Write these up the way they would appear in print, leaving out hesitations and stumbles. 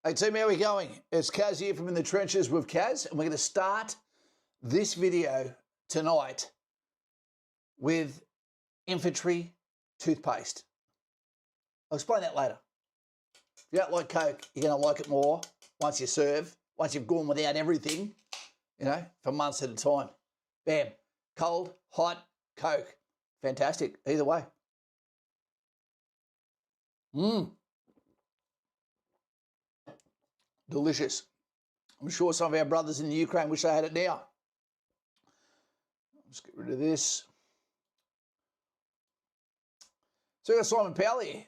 Hey team, how are we going? It's Kaz here from In the Trenches with Kaz, and we're going to start this video tonight with Infantry toothpaste. I'll explain that later. If you don't like Coke, you're going to like it more once you've gone without everything, for months at a time. Bam. Cold, hot, Coke. Fantastic. Either way. Delicious. I'm sure some of our brothers in the Ukraine wish they had it now. Let's get rid of this. So we got Simon Powell here.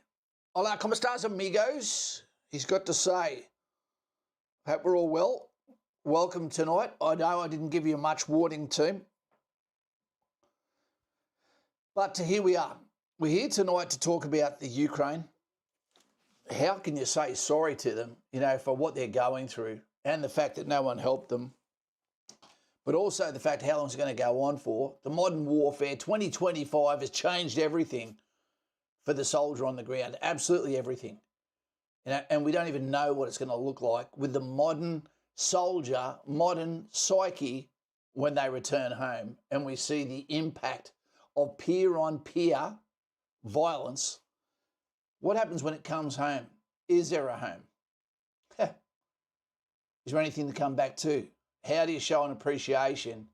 Hola, ¿cómo estás, amigos? He's got to say, hope we're all well. Welcome tonight. I know I didn't give you much warning, team. But here we are. We're here tonight to talk about the Ukraine. How can you say sorry to them, for what they're going through and the fact that no one helped them, but also the fact how long it's going to go on for. The modern warfare, 2025 has changed everything for the soldier on the ground, absolutely everything. And we don't even know what it's going to look like with the modern soldier, modern psyche when they return home, and we see the impact of peer-on-peer violence. What happens when it comes home? Is there a home? Is there anything to come back to? How do you show an appreciation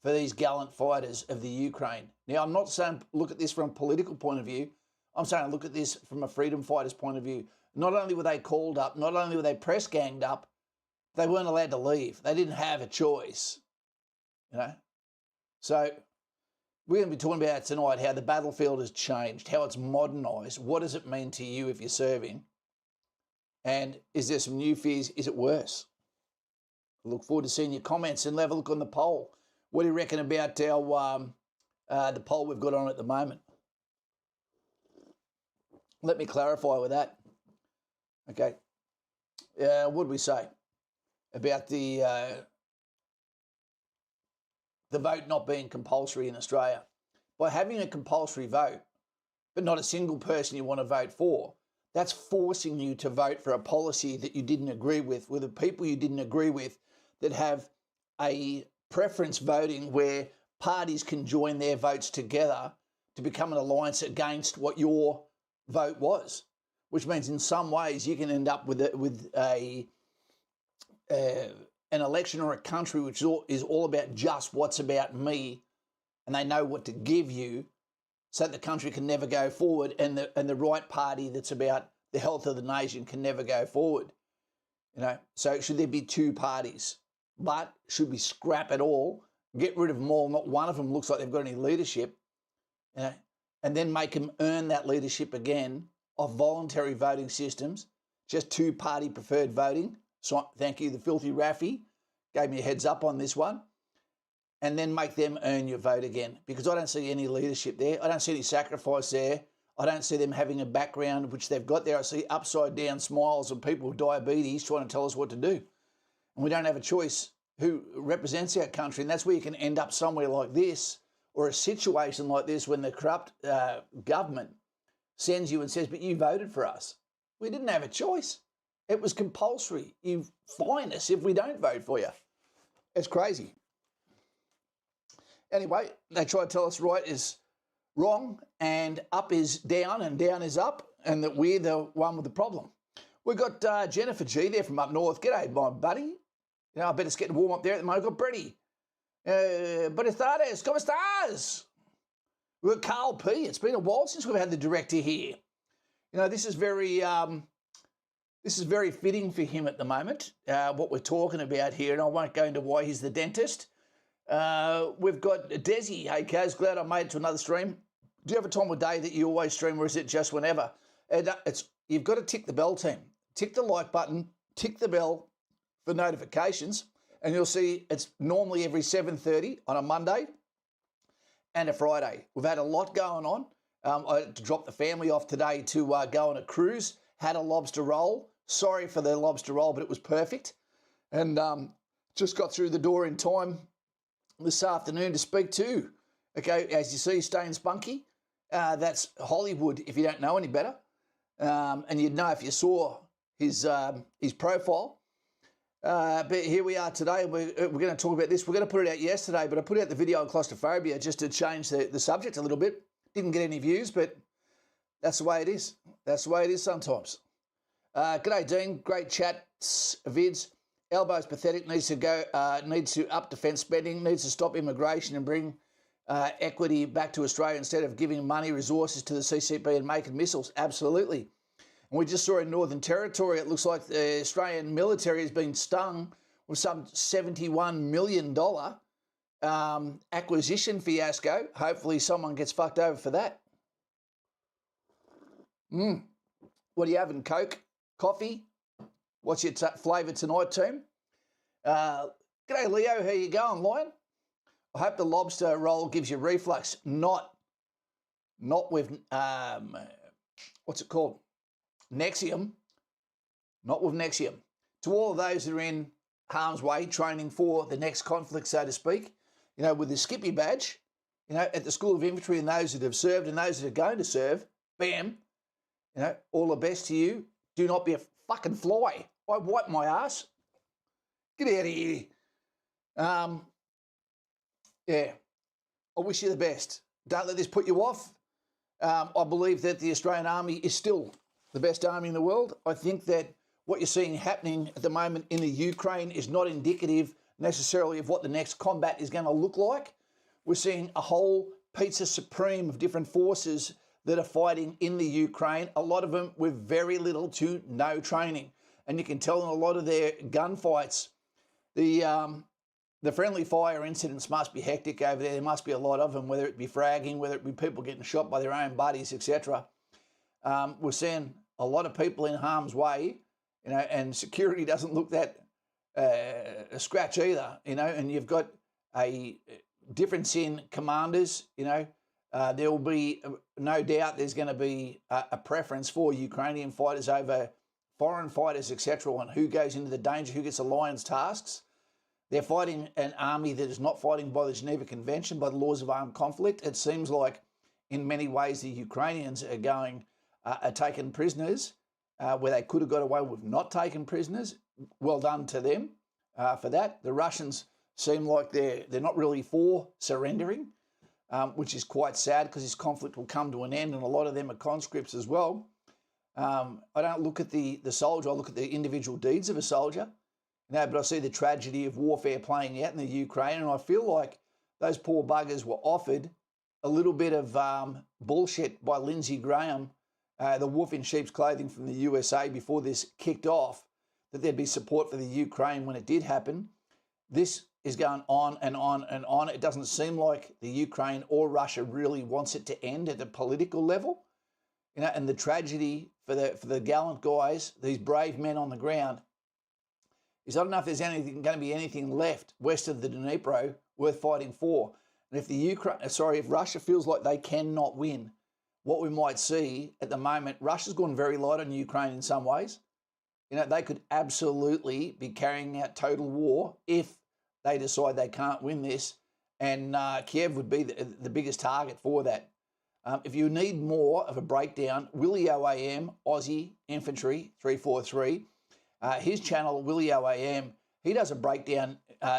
for these gallant fighters of the Ukraine? Now, I'm not saying look at this from a political point of view. I'm saying look at this from a freedom fighter's point of view. Not only were they called up, not only were they press ganged up, they weren't allowed to leave. They didn't have a choice, So we're going to be talking about tonight how the battlefield has changed, how it's modernised. What does it mean to you if you're serving? And is there some new fears? Is it worse? I look forward to seeing your comments and have a look on the poll. What do you reckon about our the poll we've got on at the moment? Let me clarify with that. Okay. What did we say about the vote not being compulsory in Australia? By having a compulsory vote, but not a single person you want to vote for, that's forcing you to vote for a policy that you didn't agree with the people you didn't agree with, that have a preference voting where parties can join their votes together to become an alliance against what your vote was, which means in some ways you can end up with an election or a country which is all about just what's about me, and they know what to give you so that the country can never go forward, and the right party that's about the health of the nation can never go forward. So should there be two parties? But should we scrap it all, get rid of them all? Not one of them looks like they've got any leadership, and then make them earn that leadership again of voluntary voting systems, just two-party preferred voting. So thank you, the filthy Raffy gave me a heads up on this one. And then make them earn your vote again, because I don't see any leadership there. I don't see any sacrifice there. I don't see them having a background which they've got there. I see upside-down smiles of people with diabetes trying to tell us what to do. And we don't have a choice who represents our country, and that's where you can end up somewhere like this, or a situation like this when the corrupt government sends you and says, but you voted for us. We didn't have a choice. It was compulsory. You fine us if we don't vote for you. It's crazy. Anyway, they try to tell us right is wrong and up is down and down is up, and that we're the one with the problem. We've got Jennifer G there from up north. G'day, my buddy. I bet it's getting warm up there at the moment. We've got Bretty. Buenas tardes, ¿cómo estás? We've got Carl P. It's been a while since we've had the director here. This is very fitting for him at the moment, what we're talking about here, and I won't go into why he's the dentist. We've got Desi. Hey, Kaz, glad I made it to another stream. Do you have a time of day that you always stream, or is it just whenever? And you've got to tick the bell, team. Tick the like button, tick the bell for notifications, and you'll see it's normally every 7:30 on a Monday and a Friday. We've had a lot going on. I had to drop the family off today to go on a cruise. Had a lobster roll. Sorry for the lobster roll, but it was perfect. And just got through the door in time this afternoon to speak to. Okay, as you see, staying spunky. That's Hollywood, if you don't know any better. And you'd know if you saw his profile. But here we are today. We're going to talk about this. We're going to put it out yesterday, but I put out the video on claustrophobia just to change the subject a little bit. Didn't get any views, but that's the way it is. That's the way it is sometimes. G'day, Dean. Great chats, vids. Elbow's pathetic. Needs to up defence spending. Needs to stop immigration and bring equity back to Australia instead of giving money, resources to the CCP and making missiles. Absolutely. And we just saw in Northern Territory, it looks like the Australian military has been stung with some $71 million acquisition fiasco. Hopefully someone gets fucked over for that. What are you having, Coke? Coffee? What's your flavour tonight, team? G'day, Leo. How you going, Lion? I hope the lobster roll gives you reflux. Not with, what's it called? Nexium. Not with Nexium. To all of those that are in harm's way, training for the next conflict, so to speak, you know, with the Skippy badge, you know, at the School of Infantry, and those that have served and those that are going to serve, bam, you know, all the best to you. Do not be a fucking fly. I wipe my ass. Get out of here. Yeah, I wish you the best. Don't let this put you off. I believe that the Australian Army is still the best army in the world. I think that what you're seeing happening at the moment in the Ukraine is not indicative necessarily of what the next combat is going to look like. We're seeing a whole pizza supreme of different forces that are fighting in the Ukraine, a lot of them with very little to no training. And you can tell in a lot of their gunfights, the friendly fire incidents must be hectic over there. There must be a lot of them, whether it be fragging, whether it be people getting shot by their own buddies, etc. We're seeing a lot of people in harm's way, you know, and security doesn't look that a scratch either, you know, and you've got a difference in commanders, you know. There will be, no doubt, there's going to be a preference for Ukrainian fighters over foreign fighters, etc., on who goes into the danger, who gets alliance tasks. They're fighting an army that is not fighting by the Geneva Convention, by the laws of armed conflict. It seems like, in many ways, the Ukrainians are taking prisoners where they could have got away with not taking prisoners. Well done to them for that. The Russians seem like they're not really for surrendering, which is quite sad because this conflict will come to an end, and a lot of them are conscripts as well. I don't look at the soldier, I look at the individual deeds of a soldier. No, but I see the tragedy of warfare playing out in the Ukraine, and I feel like those poor buggers were offered a little bit of bullshit by Lindsey Graham, the wolf in sheep's clothing from the USA, before this kicked off, that there'd be support for the Ukraine when it did happen. This is going on and on and on. It doesn't seem like the Ukraine or Russia really wants it to end at the political level, you know. And the tragedy for the gallant guys, these brave men on the ground, is I don't know if there's going to be anything left west of the Dnipro worth fighting for. And if Russia feels like they cannot win, what we might see at the moment, Russia's gone very light on Ukraine in some ways. You know, they could absolutely be carrying out total war if they decide they can't win this, and Kiev would be the biggest target for that. If you need more of a breakdown, Willie OAM, Aussie Infantry 343, his channel, Willie OAM, he does a breakdown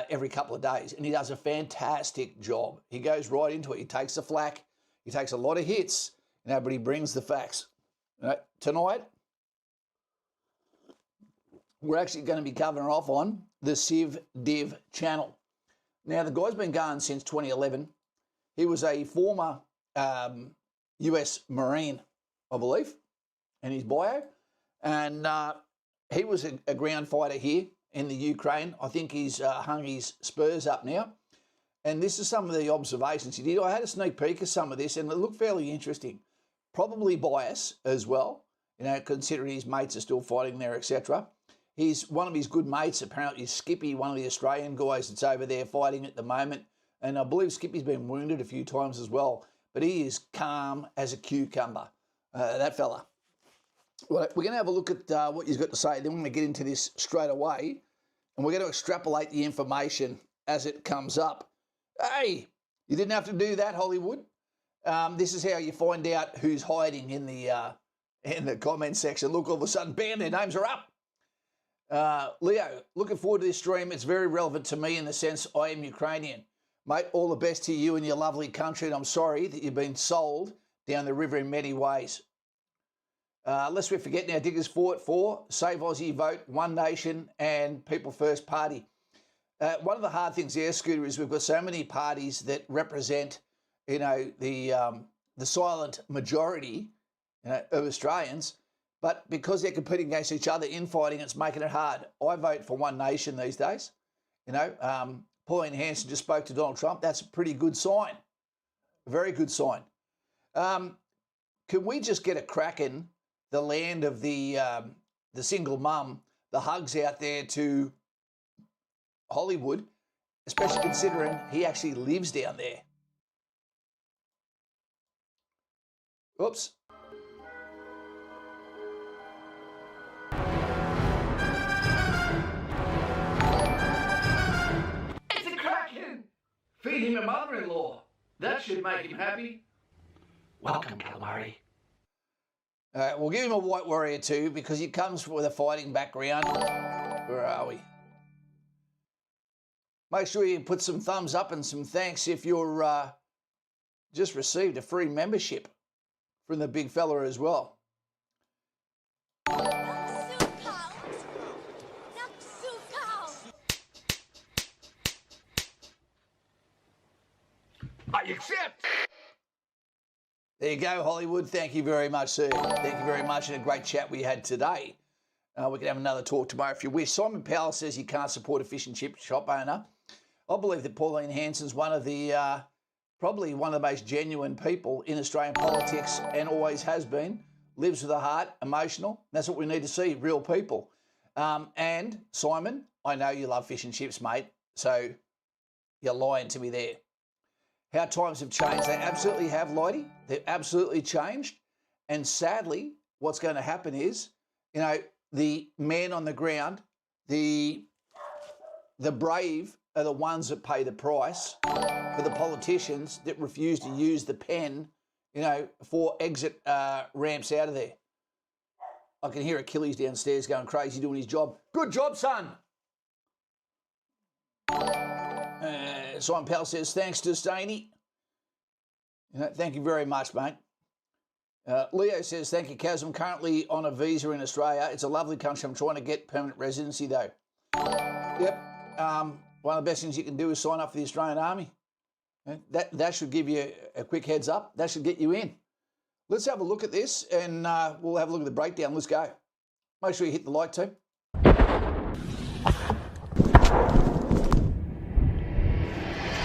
every couple of days, and he does a fantastic job. He goes right into it. He takes the flak. He takes a lot of hits, you know, but he brings the facts. Tonight, we're actually going to be covering off on the Civ Div channel. Now, the guy's been going since 2011. He was a former US Marine, I believe, in his bio, and he was a ground fighter here in the Ukraine. I think he's hung his spurs up now. And this is some of the observations he did. I had a sneak peek of some of this, and it looked fairly interesting. Probably bias as well, you know, considering his mates are still fighting there, etc. One of his good mates, apparently, is Skippy, one of the Australian guys that's over there fighting at the moment. And I believe Skippy's been wounded a few times as well. But he is calm as a cucumber, that fella. Well, we're going to have a look at what he's got to say. Then we're going to get into this straight away. And we're going to extrapolate the information as it comes up. Hey, you didn't have to do that, Hollywood. This is how you find out who's hiding in the in the comment section. Look, all of a sudden, bam, their names are up. Leo, looking forward to this stream. It's very relevant to me in the sense I am Ukrainian. Mate, all the best to you and your lovely country, and I'm sorry that you've been sold down the river in many ways. Lest we forget now, Diggers fought for Save Aussie Vote, One Nation and People First Party. One of the hard things there, Scooter, is we've got so many parties that represent, the silent majority, of Australians, but because they're competing against each other, infighting, it's making it hard. I vote for One Nation these days. Pauline Hanson just spoke to Donald Trump. That's a pretty good sign. A very good sign. Can we just get a crack in the land of the single mum, the hugs out there to Hollywood, especially considering he actually lives down there? Oops. It's a Kraken! Feed him a mother-in-law. That should make him happy. Welcome, calamari. We'll give him a white warrior too because he comes with a fighting background. Where are we? Make sure you put some thumbs up and some thanks if you're just received a free membership from the big fella as well. I accept. There you go, Hollywood. Thank you very much, sir. Thank you very much, and a great chat we had today. We can have another talk tomorrow if you wish. Simon Powell says he can't support a fish and chip shop owner. I believe that Pauline Hanson's one of the, probably one of the most genuine people in Australian politics and always has been. Lives with a heart, emotional. That's what we need to see, real people. And Simon, I know you love fish and chips, mate, so you're lying to me there. How times have changed. They absolutely have, Lloydie. They've absolutely changed. And sadly, what's going to happen is, the man on the ground, the brave are the ones that pay the price for the politicians that refuse to use the pen, for exit ramps out of there. I can hear Achilles downstairs going crazy doing his job. Good job, son. Simon Powell says, thanks to Staney. Thank you very much, mate. Leo says, thank you, Kaz. I'm currently on a visa in Australia. It's a lovely country. I'm trying to get permanent residency, though. Yep. One of the best things you can do is sign up for the Australian Army. That should give you a quick heads up. That should get you in. Let's have a look at this, and we'll have a look at the breakdown. Let's go. Make sure you hit the like, team.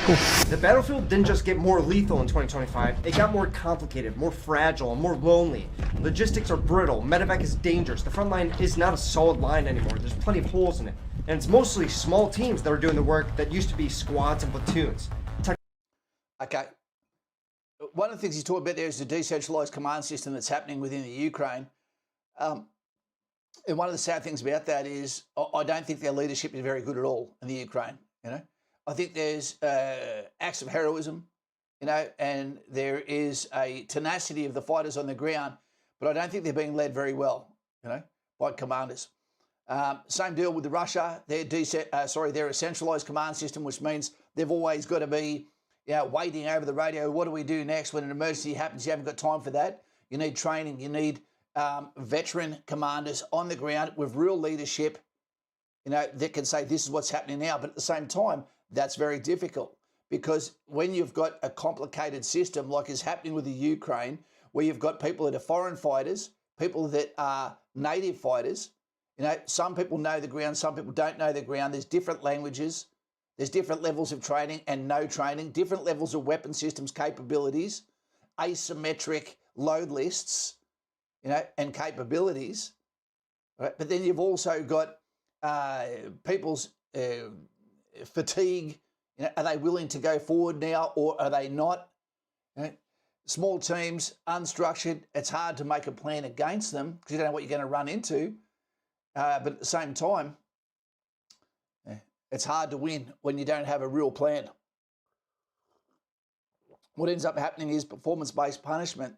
Cool. The battlefield didn't just get more lethal in 2025, it got more complicated, more fragile, and more lonely. Logistics are brittle, medevac is dangerous, the front line is not a solid line anymore, there's plenty of holes in it. And it's mostly small teams that are doing the work that used to be squads and platoons. Okay. One of the things he's talking about there is the decentralised command system that's happening within the Ukraine. And one of the sad things about that is I don't think their leadership is very good at all in the Ukraine, I think there's acts of heroism, and there is a tenacity of the fighters on the ground, but I don't think they're being led very well, by commanders. Same deal with the Russia. They're a centralised command system, which means they've always got to be, waiting over the radio. What do we do next when an emergency happens? You haven't got time for that. You need training. You need veteran commanders on the ground with real leadership, that can say this is what's happening now. But at the same time, that's very difficult because when you've got a complicated system like is happening with the Ukraine, where you've got people that are foreign fighters, people that are native fighters, some people know the ground, some people don't know the ground. There's different languages, there's different levels of training and no training, different levels of weapon systems capabilities, asymmetric load lists, and capabilities. Right? But then you've also got people's fatigue. Are they willing to go forward now or are they not? Small teams, unstructured, it's hard to make a plan against them because you don't know what you're going to run into. But at the same time, it's hard to win when you don't have a real plan. What ends up happening is performance-based punishment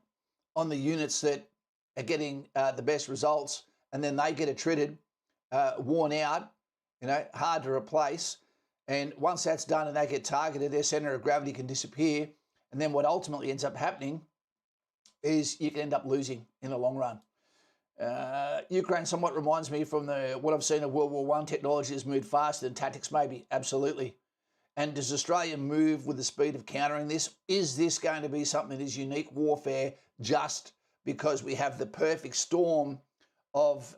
on the units that at getting the best results, and then they get attrited, worn out, hard to replace. And once that's done and they get targeted, their centre of gravity can disappear. And then what ultimately ends up happening is you can end up losing in the long run. Ukraine somewhat reminds me from what I've seen of World War I. Technology has moved faster than tactics, maybe. Absolutely. And does Australia move with the speed of countering this? Is this going to be something that is unique warfare just because we have the perfect storm of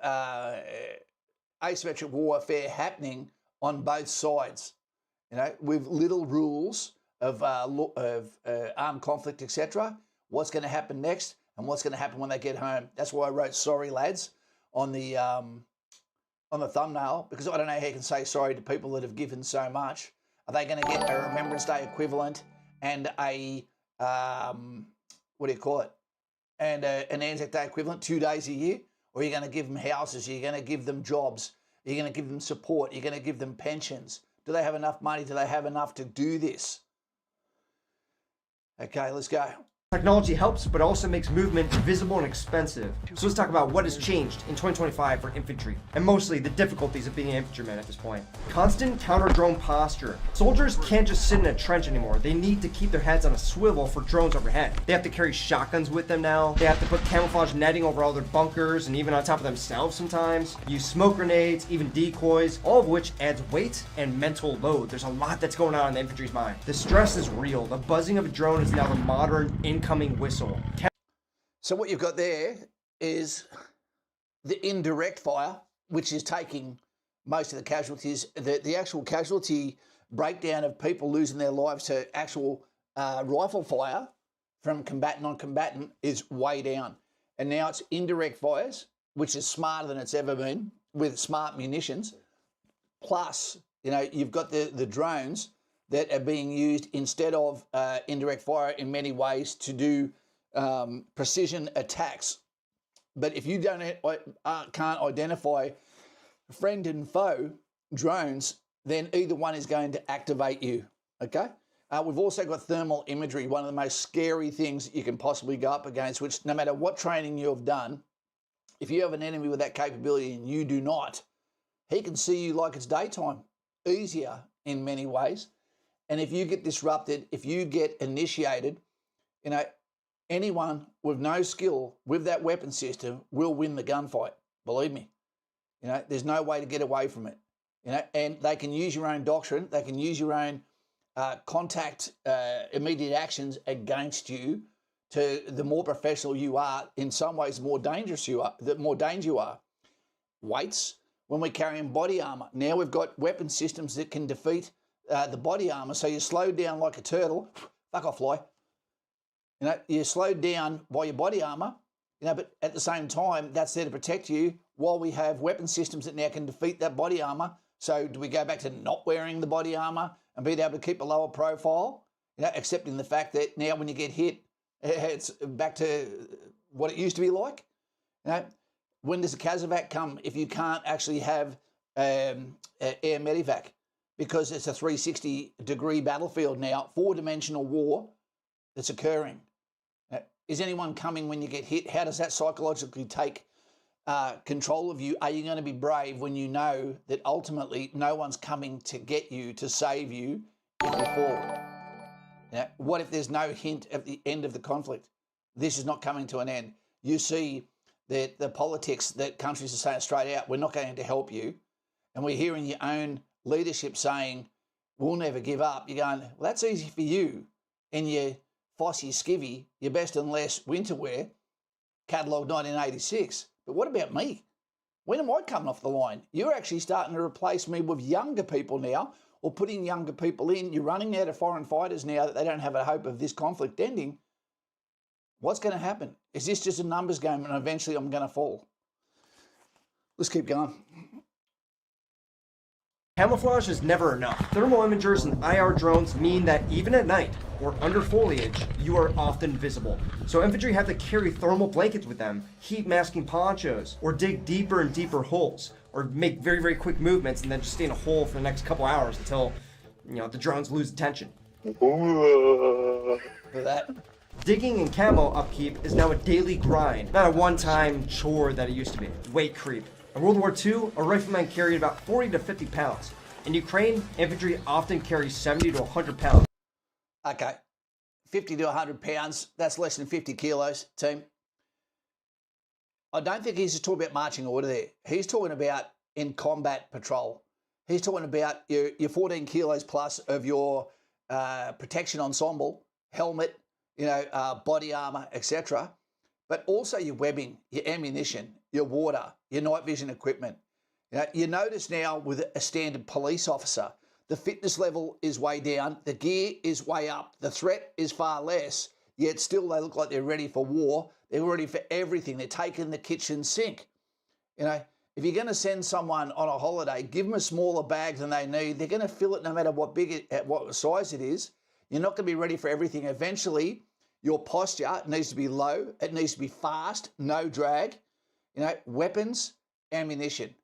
asymmetric warfare happening on both sides? With little rules of armed conflict, etc. What's going to happen next, and what's going to happen when they get home? That's why I wrote "sorry, lads" on the thumbnail, because I don't know how you can say sorry to people that have given so much. Are they going to get a Remembrance Day equivalent and a and an Anzac Day equivalent 2 days a year? Or are you going to give them houses? Are you going to give them jobs? Are you going to give them support? Are you going to give them pensions? Do they have enough money? Do they have enough to do this? Okay, let's go. Technology helps, but also makes movement visible and expensive. So let's talk about what has changed in 2025 for infantry, and mostly the difficulties of being an infantryman at this point. Constant counter-drone posture. Soldiers can't just sit in a trench anymore. They need to keep their heads on a swivel for drones overhead. They have to carry shotguns with them now. They have to put camouflage netting over all their bunkers and even on top of themselves sometimes. Use smoke grenades, even decoys, all of which adds weight and mental load. There's a lot that's going on in the infantry's mind. The stress is real. The buzzing of a drone is now the modern incoming whistle. So what you've got there is the indirect fire, which is taking most of the casualties. The actual casualty breakdown of people losing their lives to actual rifle fire from combatant on combatant is way down. And now it's indirect fires, which is smarter than it's ever been with smart munitions. Plus, you've got the drones that are being used instead of indirect fire in many ways to do precision attacks. But if you can't identify friend and foe drones, then either one is going to activate you, okay? We've also got thermal imagery, one of the most scary things you can possibly go up against, which no matter what training you have done, if you have an enemy with that capability and you do not, he can see you like it's daytime, easier in many ways. And if you get disrupted, if you get initiated, anyone with no skill with that weapon system will win the gunfight. Believe me. There's no way to get away from it. And they can use your own doctrine. They can use your own contact immediate actions against you. To the more professional you are, in some ways, the more dangerous you are. The more danger you are. Weights. When we're carrying body armor, now we've got weapon systems that can defeat the body armor, so you're slowed down like a turtle. Fuck off, fly. You're slowed down by your body armor, but at the same time, that's there to protect you while we have weapon systems that now can defeat that body armor. So do we go back to not wearing the body armor and being able to keep a lower profile, accepting the fact that now when you get hit, it's back to what it used to be like? When does a Casevac come if you can't actually have air medevac? Because it's a 360-degree battlefield now, four-dimensional war that's occurring. Is anyone coming when you get hit? How does that psychologically take control of you? Are you going to be brave when you know that ultimately no one's coming to get you, to save you if you fall? What if there's no hint at the end of the conflict? This is not coming to an end. You see that the politics that countries are saying straight out, we're not going to help you. And we're hearing your own leadership saying, we'll never give up. You're going, well, that's easy for you in your Fossey skivvy, your best and less winter wear, catalogue 1986. But what about me? When am I coming off the line? You're actually starting to replace me with younger people now, or putting younger people in. You're running out of foreign fighters now that they don't have a hope of this conflict ending. What's going to happen? Is this just a numbers game and eventually I'm going to fall? Let's keep going. Camouflage is never enough. Thermal imagers and IR drones mean that even at night or under foliage, you are often visible. So infantry have to carry thermal blankets with them, heat masking ponchos, or dig deeper and deeper holes, or make very, very quick movements and then just stay in a hole for the next couple hours until, the drones lose attention. For that. Digging and camo upkeep is now a daily grind, not a one-time chore that it used to be. Weight creep. In World War II, a rifleman carried about 40 to 50 pounds. In Ukraine, infantry often carries 70 to 100 pounds. Okay, 50 to 100 pounds, that's less than 50 kilos, team. I don't think he's just talking about marching order there. He's talking about in combat patrol. He's talking about your 14 kilos plus of your protection ensemble, helmet, body armour, etc. But also your webbing, your ammunition, your water, your night vision equipment. You notice now with a standard police officer, the fitness level is way down, the gear is way up, the threat is far less, yet still they look like they're ready for war. They're ready for everything. They're taking the kitchen sink. If you're going to send someone on a holiday, give them a smaller bag than they need. They're going to fill it no matter what what size it is. You're not going to be ready for everything. Eventually, your posture needs to be low. It needs to be fast, no drag. Weapons, ammunition,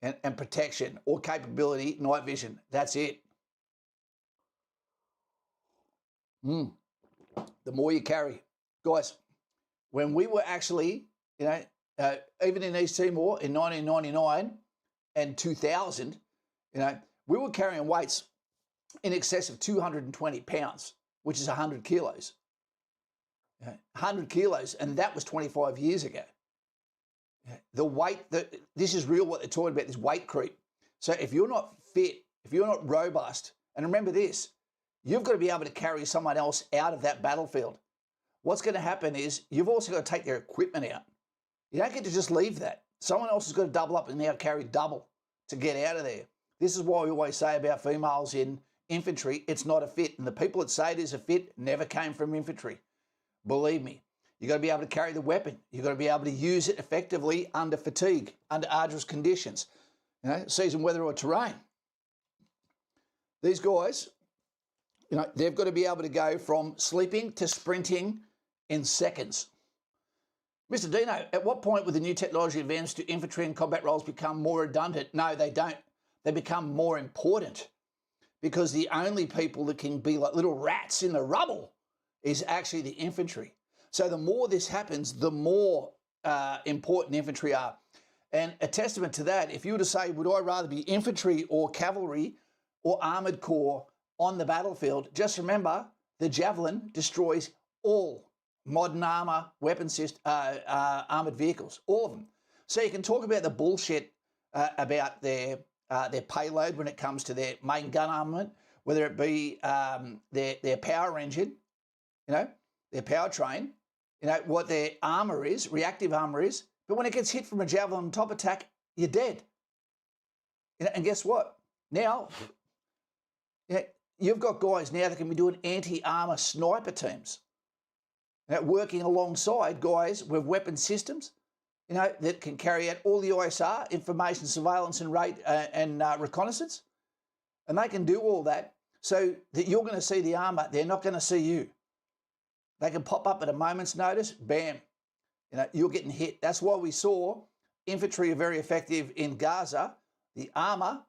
and protection or capability, night vision. That's it. The more you carry. Guys, when we were actually, even in East Timor in 1999 and 2000, we were carrying weights in excess of 220 pounds, which is 100 kilos. 100 kilos, and that was 25 years ago. The weight, this is real what they're talking about, this weight creep. So if you're not fit, if you're not robust, and remember this, you've got to be able to carry someone else out of that battlefield. What's going to happen is you've also got to take their equipment out. You don't get to just leave that. Someone else has got to double up and now carry double to get out of there. This is why we always say about females in infantry, it's not a fit. And the people that say it is a fit never came from infantry. Believe me, you've got to be able to carry the weapon. You've got to be able to use it effectively under fatigue, under arduous conditions, season weather or terrain. These guys, they've got to be able to go from sleeping to sprinting in seconds. Mr. Dino, at what point with the new technology advance do infantry and combat roles become more redundant? No, they don't. They become more important because the only people that can be like little rats in the rubble is actually the infantry. So the more this happens, the more important infantry are. And a testament to that, if you were to say, would I rather be infantry or cavalry or armoured corps on the battlefield, just remember the javelin destroys all modern armour, weapon system, armoured vehicles, all of them. So you can talk about the bullshit about their payload when it comes to their main gun armament, whether it be their power engine, their powertrain, what their armour is, reactive armour is. But when it gets hit from a javelin top attack, you're dead. And guess what? Now, you've got guys now that can be doing anti-armour sniper teams, working alongside guys with weapon systems, that can carry out all the ISR, information, surveillance and reconnaissance. And they can do all that so that you're going to see the armour, they're not going to see you. They can pop up at a moment's notice, bam, you're getting hit. That's why we saw infantry are very effective in Gaza. The armour,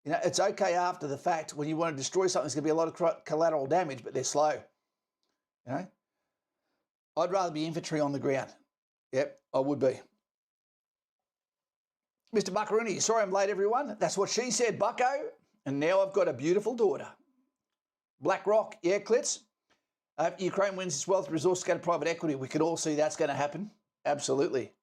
it's okay after the fact. When you want to destroy something, there's going to be a lot of collateral damage, but they're slow. I'd rather be infantry on the ground. Yep, I would be. Mr. Buccarini, sorry I'm late, everyone. That's what she said, Bucko. And now I've got a beautiful daughter. Black Rock, yeah, Clits. If Ukraine wins its wealth, resources go to private equity. We could all see that's going to happen. Absolutely.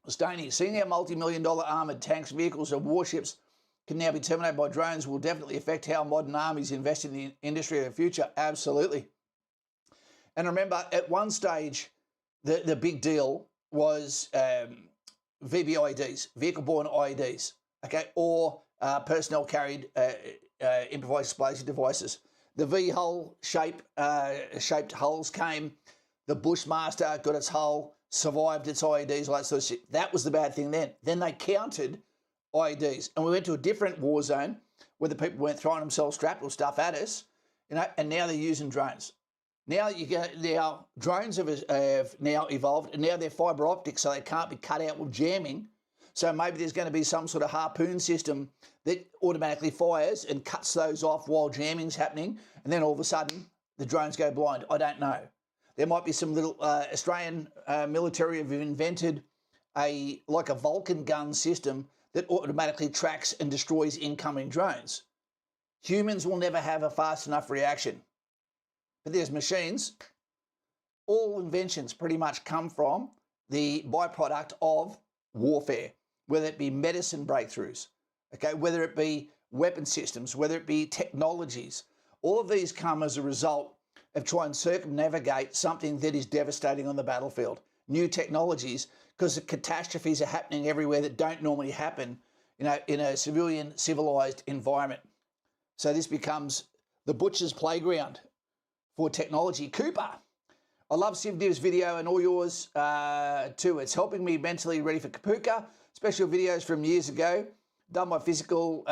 Stoney, seeing how multi-million-dollar armoured tanks, vehicles and warships can now be terminated by drones will definitely affect how modern armies invest in the industry of the future. Absolutely. And remember, at one stage, the big deal was VBIEDs, vehicle-borne IEDs, okay, or personnel-carried improvised explosive devices. The V-hull shaped hulls came. The Bushmaster got its hull, survived its IEDs, all that sort of shit. That was the bad thing then. Then they counted IEDs, and we went to a different war zone where the people weren't throwing themselves shrapnel stuff at us, and now they're using drones. Now drones have now evolved, and now they're fibre optic, so they can't be cut out with jamming. So maybe there's going to be some sort of harpoon system that automatically fires and cuts those off while jamming's happening, and then all of a sudden the drones go blind. I don't know. There might be some little Australian military have invented like a Vulcan gun system that automatically tracks and destroys incoming drones. Humans will never have a fast enough reaction. But there's machines. All inventions pretty much come from the byproduct of warfare, whether it be medicine breakthroughs, okay, whether it be weapon systems, whether it be technologies. All of these come as a result of trying to circumnavigate something that is devastating on the battlefield. New technologies, because the catastrophes are happening everywhere that don't normally happen, in a civilian, civilized environment. So this becomes the butcher's playground for technology. Cooper, I love CivDiv's video and all yours too. It's helping me mentally ready for Kapuka. Special videos from years ago. Done my physical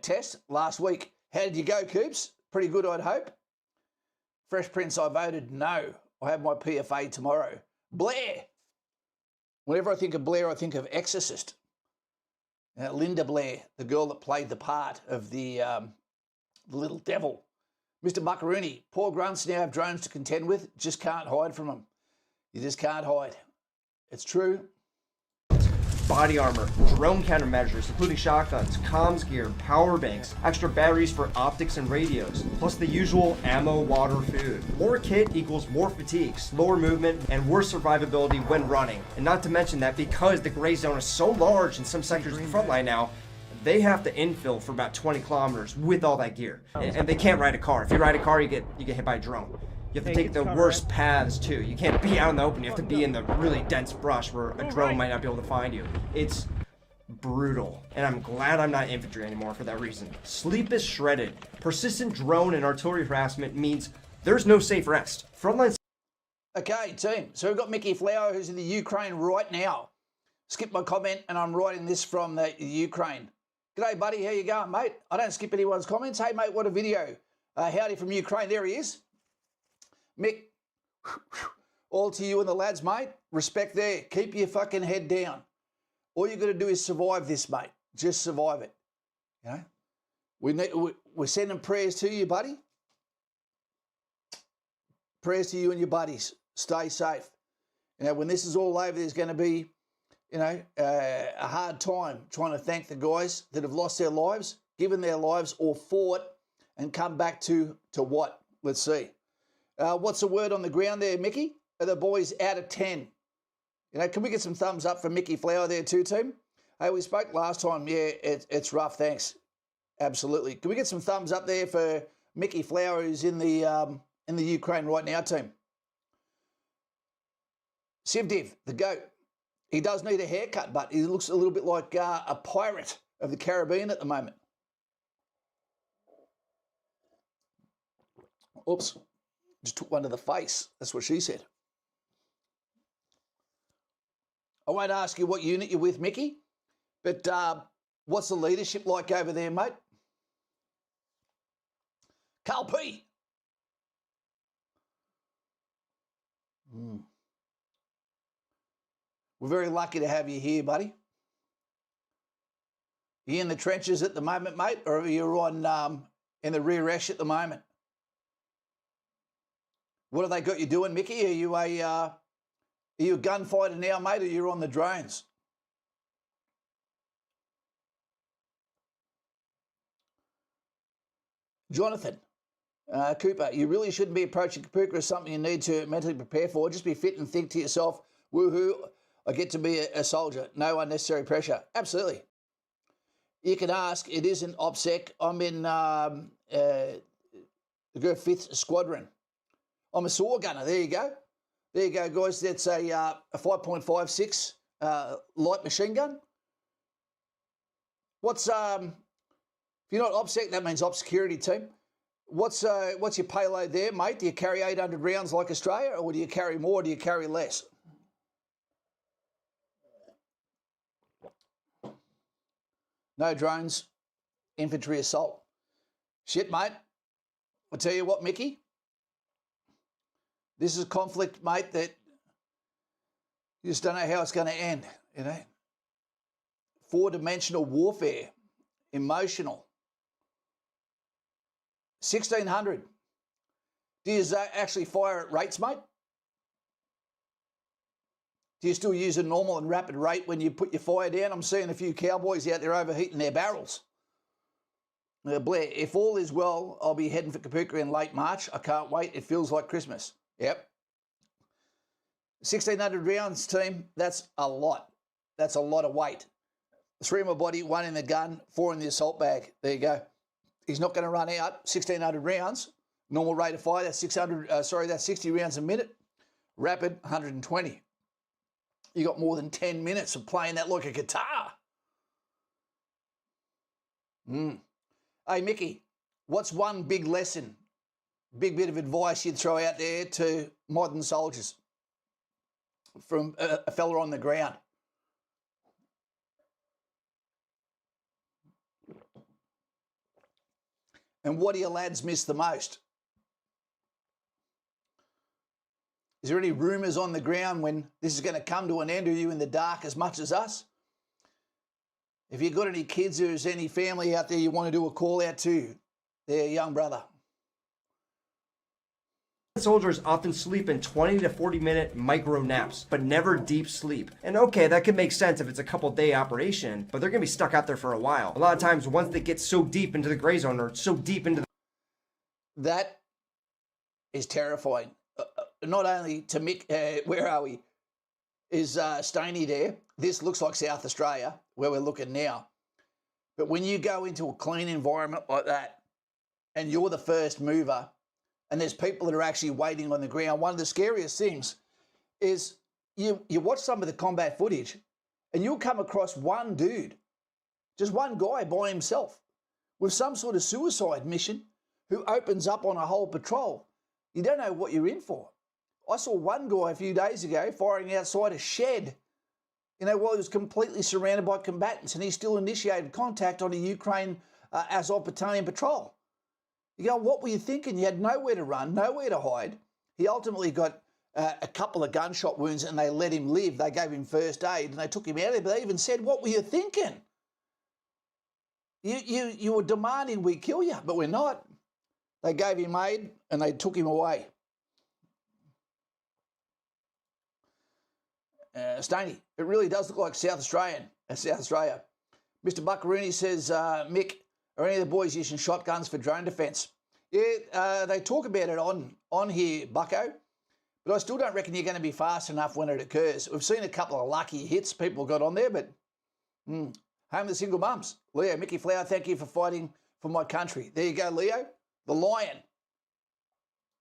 test last week. How did you go, Coops? Pretty good, I'd hope. Fresh Prince, I voted no. I have my PFA tomorrow. Blair. Whenever I think of Blair, I think of Exorcist. Linda Blair, the girl that played the part of the little devil. Mr. Buckaroony, poor grunts now have drones to contend with. Just can't hide from them. You just can't hide. It's true. Body armor, drone countermeasures, including shotguns, comms gear, power banks, extra batteries for optics and radios, plus the usual ammo, water, food. More kit equals more fatigue, slower movement, and worse survivability when running. And not to mention that because the gray zone is so large in some sectors of the front line now, they have to infill for about 20 kilometers with all that gear. And they can't ride a car. If you ride a car, you get hit by a drone. You have to take the worst paths too. You can't be out in the open. You have to be in the really dense brush where a drone might not be able to find you. It's brutal. And I'm glad I'm not infantry anymore for that reason. Sleep is shredded. Persistent drone and artillery harassment means there's no safe rest. Frontline. Okay, team. So we've got Mickey Flower, who's in the Ukraine right now. Skip my comment, and I'm writing this from the Ukraine. G'day, buddy. How you going, mate? I don't skip anyone's comments. Hey, mate, what a video. Howdy from Ukraine. There he is. Mick, all to you and the lads, mate. Respect there. Keep your fucking head down. All you got to do is survive this, mate. Just survive it. You know, we're sending prayers to you, buddy. Prayers to you and your buddies. Stay safe. You know, when this is all over, there's going to be, a hard time trying to thank the guys that have lost their lives, given their lives, or fought and come back to what? Let's see. What's the word on the ground there, Mickey? Are the boys out of 10? Can we get some thumbs up for Mickey Flower there too, team? Hey, we spoke last time. Yeah, it's rough, thanks. Absolutely. Can we get some thumbs up there for Mickey Flower, who's in the Ukraine right now, team? CivDiv, the GOAT. He does need a haircut, but he looks a little bit like a pirate of the Caribbean at the moment. Oops. Just took one to the face. That's what she said. I won't ask you what unit you're with, Mickey, but what's the leadership like over there, mate? Carl P. We're very lucky to have you here, buddy. Are you in the trenches at the moment, mate, or are you on in the rear esh at the moment? What have they got you doing, Mickey? Are you a gunfighter now, mate, or you're on the drones? Jonathan, Cooper, you really shouldn't be approaching Kapuka as something you need to mentally prepare for. Just be fit and think to yourself, woohoo, I get to be a soldier. No unnecessary pressure. Absolutely. You can ask, it isn't OPSEC. I'm in the 5th Squadron. I'm a saw gunner. There you go. There you go, guys. That's a 5.56 light machine gun. What's if you're not OPSEC, that means Op Security Team. What's your payload there, mate? Do you carry 800 rounds like Australia, or do you carry more? Or do you carry less? No drones, infantry assault. Shit, mate. I'll tell you what, Mickey. This is a conflict, mate, that you just don't know how it's going to end, four-dimensional warfare, emotional. 1,600. Do you actually fire at rates, mate? Do you still use a normal and rapid rate when you put your fire down? I'm seeing a few cowboys out there overheating their barrels. Blair, if all is well, I'll be heading for Kapuka in late March. I can't wait. It feels like Christmas. Yep. 1,600 rounds, team. That's a lot. That's a lot of weight. 3 in my body, 1 in the gun, 4 in the assault bag. There you go. He's not going to run out. 1,600 rounds. Normal rate of fire, that's 60 rounds a minute. Rapid, 120. You got more than 10 minutes of playing that like a guitar. Hey, Mickey, what's one big lesson, big bit of advice you'd throw out there to modern soldiers from a fella on the ground? And what do your lads miss the most? Is there any rumours on the ground when this is going to come to an end? Are you in the dark as much as us? If you've got any kids or is any family out there you want to do a call out to, their young brother. Soldiers often sleep in 20 to 40 minute micro naps, but never deep sleep. And okay, that could make sense if it's a couple day operation, but they're going to be stuck out there for a while. A lot of times, once they get so deep into the gray zone or so deep into That is terrifying. Not only to Mick, where are we? Is Stoney there? This looks like South Australia, where we're looking now. But when you go into a clean environment like that, and you're the first mover, and there's people that are actually waiting on the ground, one of the scariest things is you watch some of the combat footage, and you'll come across one dude, just one guy by himself, with some sort of suicide mission, who opens up on a whole patrol. You don't know what you're in for. I saw one guy a few days ago firing outside a shed, while he was completely surrounded by combatants, and he still initiated contact on a Ukraine Azov battalion patrol. You go, what were you thinking? You had nowhere to run, nowhere to hide. He ultimately got a couple of gunshot wounds, and they let him live. They gave him first aid, and they took him out of there. But they even said, what were you thinking? You were demanding we kill you, but we're not. They gave him aid, and they took him away. Stoney, it really does look like South Australia. Mr. Buccaroony says, Mick, are any of the boys using shotguns for drone defence? Yeah, they talk about it on here, Bucko, but I still don't reckon you're going to be fast enough when it occurs. We've seen a couple of lucky hits people got on there, but home of the single mums. Leo, Mickey Flower, thank you for fighting for my country. There you go, Leo, the lion.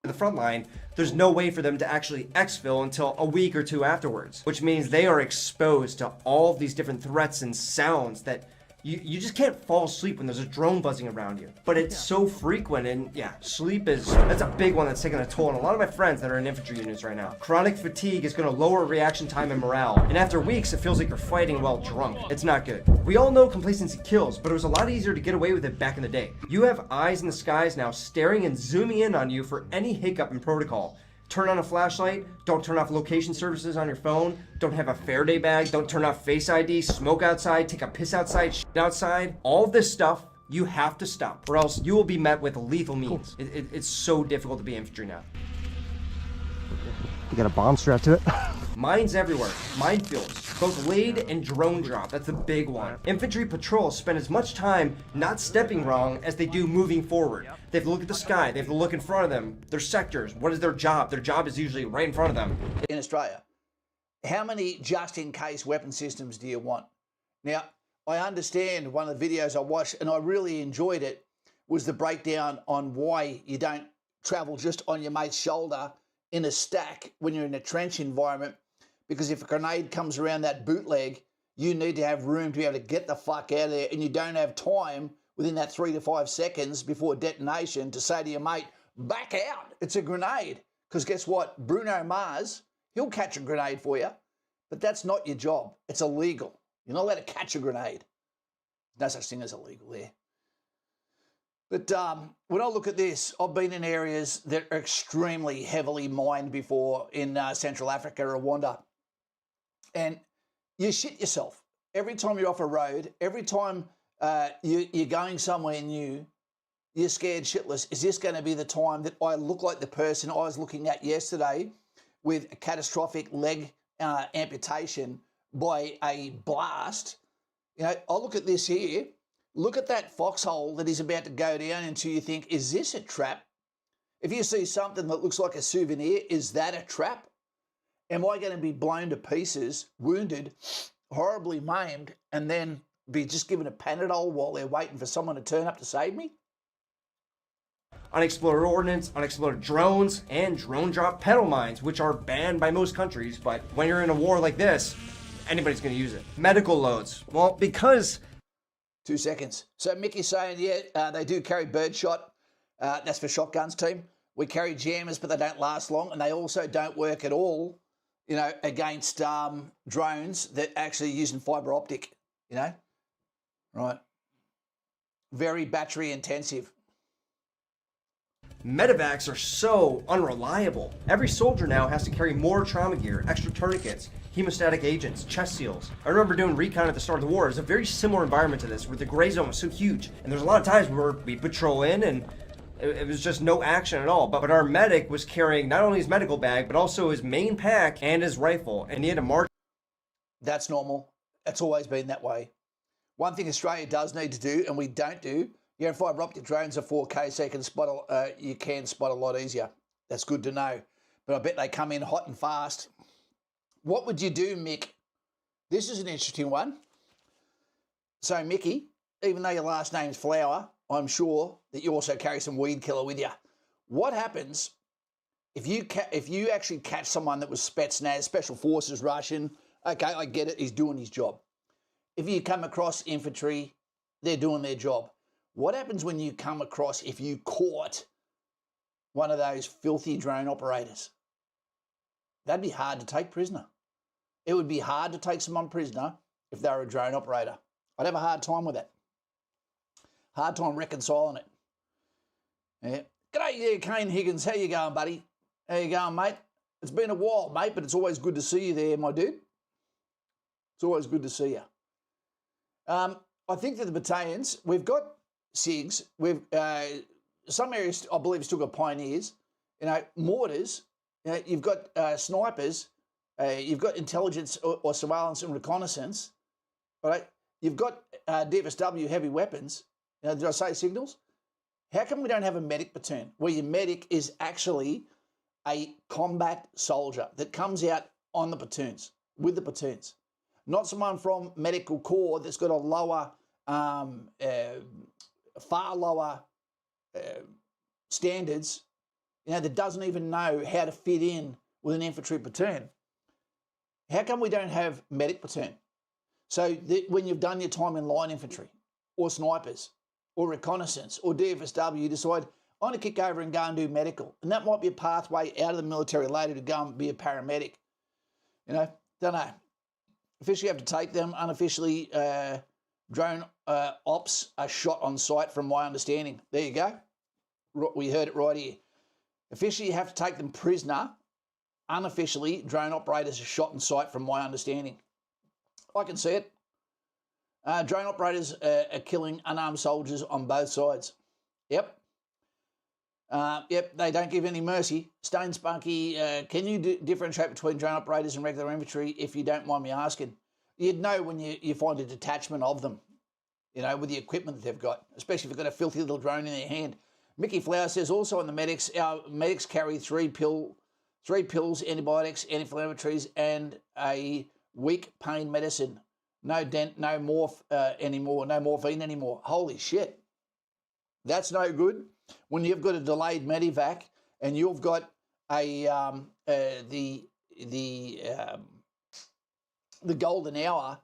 the front line, there's no way for them to actually exfil until a week or two afterwards, which means they are exposed to all of these different threats and sounds that you just can't fall asleep when there's a drone buzzing around you. But it's so frequent, and yeah, that's a big one that's taking a toll on a lot of my friends that are in infantry units right now. Chronic fatigue is going to lower reaction time and morale, and after weeks it feels like you're fighting while drunk. It's not good. We all know complacency kills, but it was a lot easier to get away with it back in the day. You have eyes in the skies now staring and zooming in on you for any hiccup in protocol. Turn on a flashlight, don't turn off location services on your phone, don't have a Faraday bag, don't turn off Face ID, smoke outside, take a piss outside, shit outside. All of this stuff, you have to stop, or else you will be met with lethal means. It's so difficult to be infantry now. You got a bomb strapped to it? Mines everywhere, minefields, both laid and drone drop, that's the big one. Infantry patrols spend as much time not stepping wrong as they do moving forward. They have to look at the sky, they have to look in front of them, their sectors, what is their job? Their job is usually right in front of them. In Australia, how many just-in-case weapon systems do you want? Now, I understand one of the videos I watched, and I really enjoyed it, was the breakdown on why you don't travel just on your mate's shoulder in a stack when you're in a trench environment, because if a grenade comes around that bootleg, you need to have room to be able to get the fuck out of there, and you don't have time within that 3 to 5 seconds before detonation to say to your mate, back out, it's a grenade. Because guess what? Bruno Mars, he'll catch a grenade for you, but that's not your job. It's illegal. You're not allowed to catch a grenade. No such thing as illegal there. But when I look at this, I've been in areas that are extremely heavily mined before in Central Africa, Rwanda, and you shit yourself. every time you're off a road, every time you're going somewhere new, you're scared shitless. Is this going to be the time that I look like the person I was looking at yesterday with a catastrophic leg amputation by a blast? You know, I look at this here. Look at that foxhole that he's about to go down into. You think, is this a trap? If you see something that looks like a souvenir, is that a trap? Am I going to be blown to pieces, wounded, horribly maimed, and then be just given a Panadol while they're waiting for someone to turn up to save me? Unexploded ordnance, unexploded drones, and drone drop pedal mines, which are banned by most countries, but when you're in a war like this, anybody's going to use it. Medical loads. Well, because... 2 seconds. So Mickey's saying, yeah, they do carry birdshot. That's for shotguns, team. We carry jammers, but they don't last long, and they also don't work at all, you know, against drones that actually using fibre optic, you know? Right. Very battery intensive. Medevacs are so unreliable. Every soldier now has to carry more trauma gear, extra tourniquets, hemostatic agents, chest seals. I remember doing recon at the start of the war. It was a very similar environment to this, where the gray zone was so huge. And there's a lot of times where we patrol in and it was just no action at all. But our medic was carrying not only his medical bag, but also his main pack and his rifle. And he had to march. That's normal. It's always been that way. One thing Australia does need to do, and we don't do, fibre optic drones are 4K, so you can spot a lot easier. That's good to know. But I bet they come in hot and fast. What would you do, Mick? This is an interesting one. So, Mickey, even though your last name's Flower, I'm sure that you also carry some weed killer with you. What happens if you actually catch someone that was Spetsnaz, Special Forces, Russian? Okay, I get it. He's doing his job. If you come across infantry, they're doing their job. What happens when you come across, if you caught one of those filthy drone operators? That'd be hard to take prisoner. It would be hard to take someone prisoner if they were a drone operator. I'd have a hard time with that. Hard time reconciling it. Yeah. G'day, Kane Higgins. How you going, buddy? How you going, mate? It's been a while, mate, but it's always good to see you there, my dude. It's always good to see you. I think that the battalions, we've got SIGs, we've some areas I believe still got pioneers, mortars, you've got snipers, you've got intelligence or surveillance and reconnaissance, right? You've got DFSW heavy weapons. Did I say signals? How come we don't have a medic platoon where your medic is actually a combat soldier that comes out on the platoons, with the platoons? Not someone from medical corps that's got a lower, far lower standards, that doesn't even know how to fit in with an infantry platoon. How come we don't have medic platoon? So that when you've done your time in line infantry or snipers or reconnaissance or DFSW, you decide, I'm going to kick over and go and do medical. And that might be a pathway out of the military later to go and be a paramedic. Don't know. Officially have to take them. Unofficially, drone ops are shot on sight from my understanding. There you go. We heard it right here. Officially, you have to take them prisoner. Unofficially, drone operators are shot on sight from my understanding. I can see it. Drone operators are killing unarmed soldiers on both sides. Yep. They don't give any mercy. Stone Spunky, can you differentiate between drone operators and regular infantry, if you don't mind me asking? You'd know when you find a detachment of them, with the equipment that they've got, especially if they've got a filthy little drone in their hand. Mickey Flower says also on the medics, our medics carry three pills, antibiotics, anti-inflammatories, and a weak pain medicine. No dent, no anymore, no morphine anymore. Holy shit. That's no good. When you've got a delayed medevac and you've got the golden hour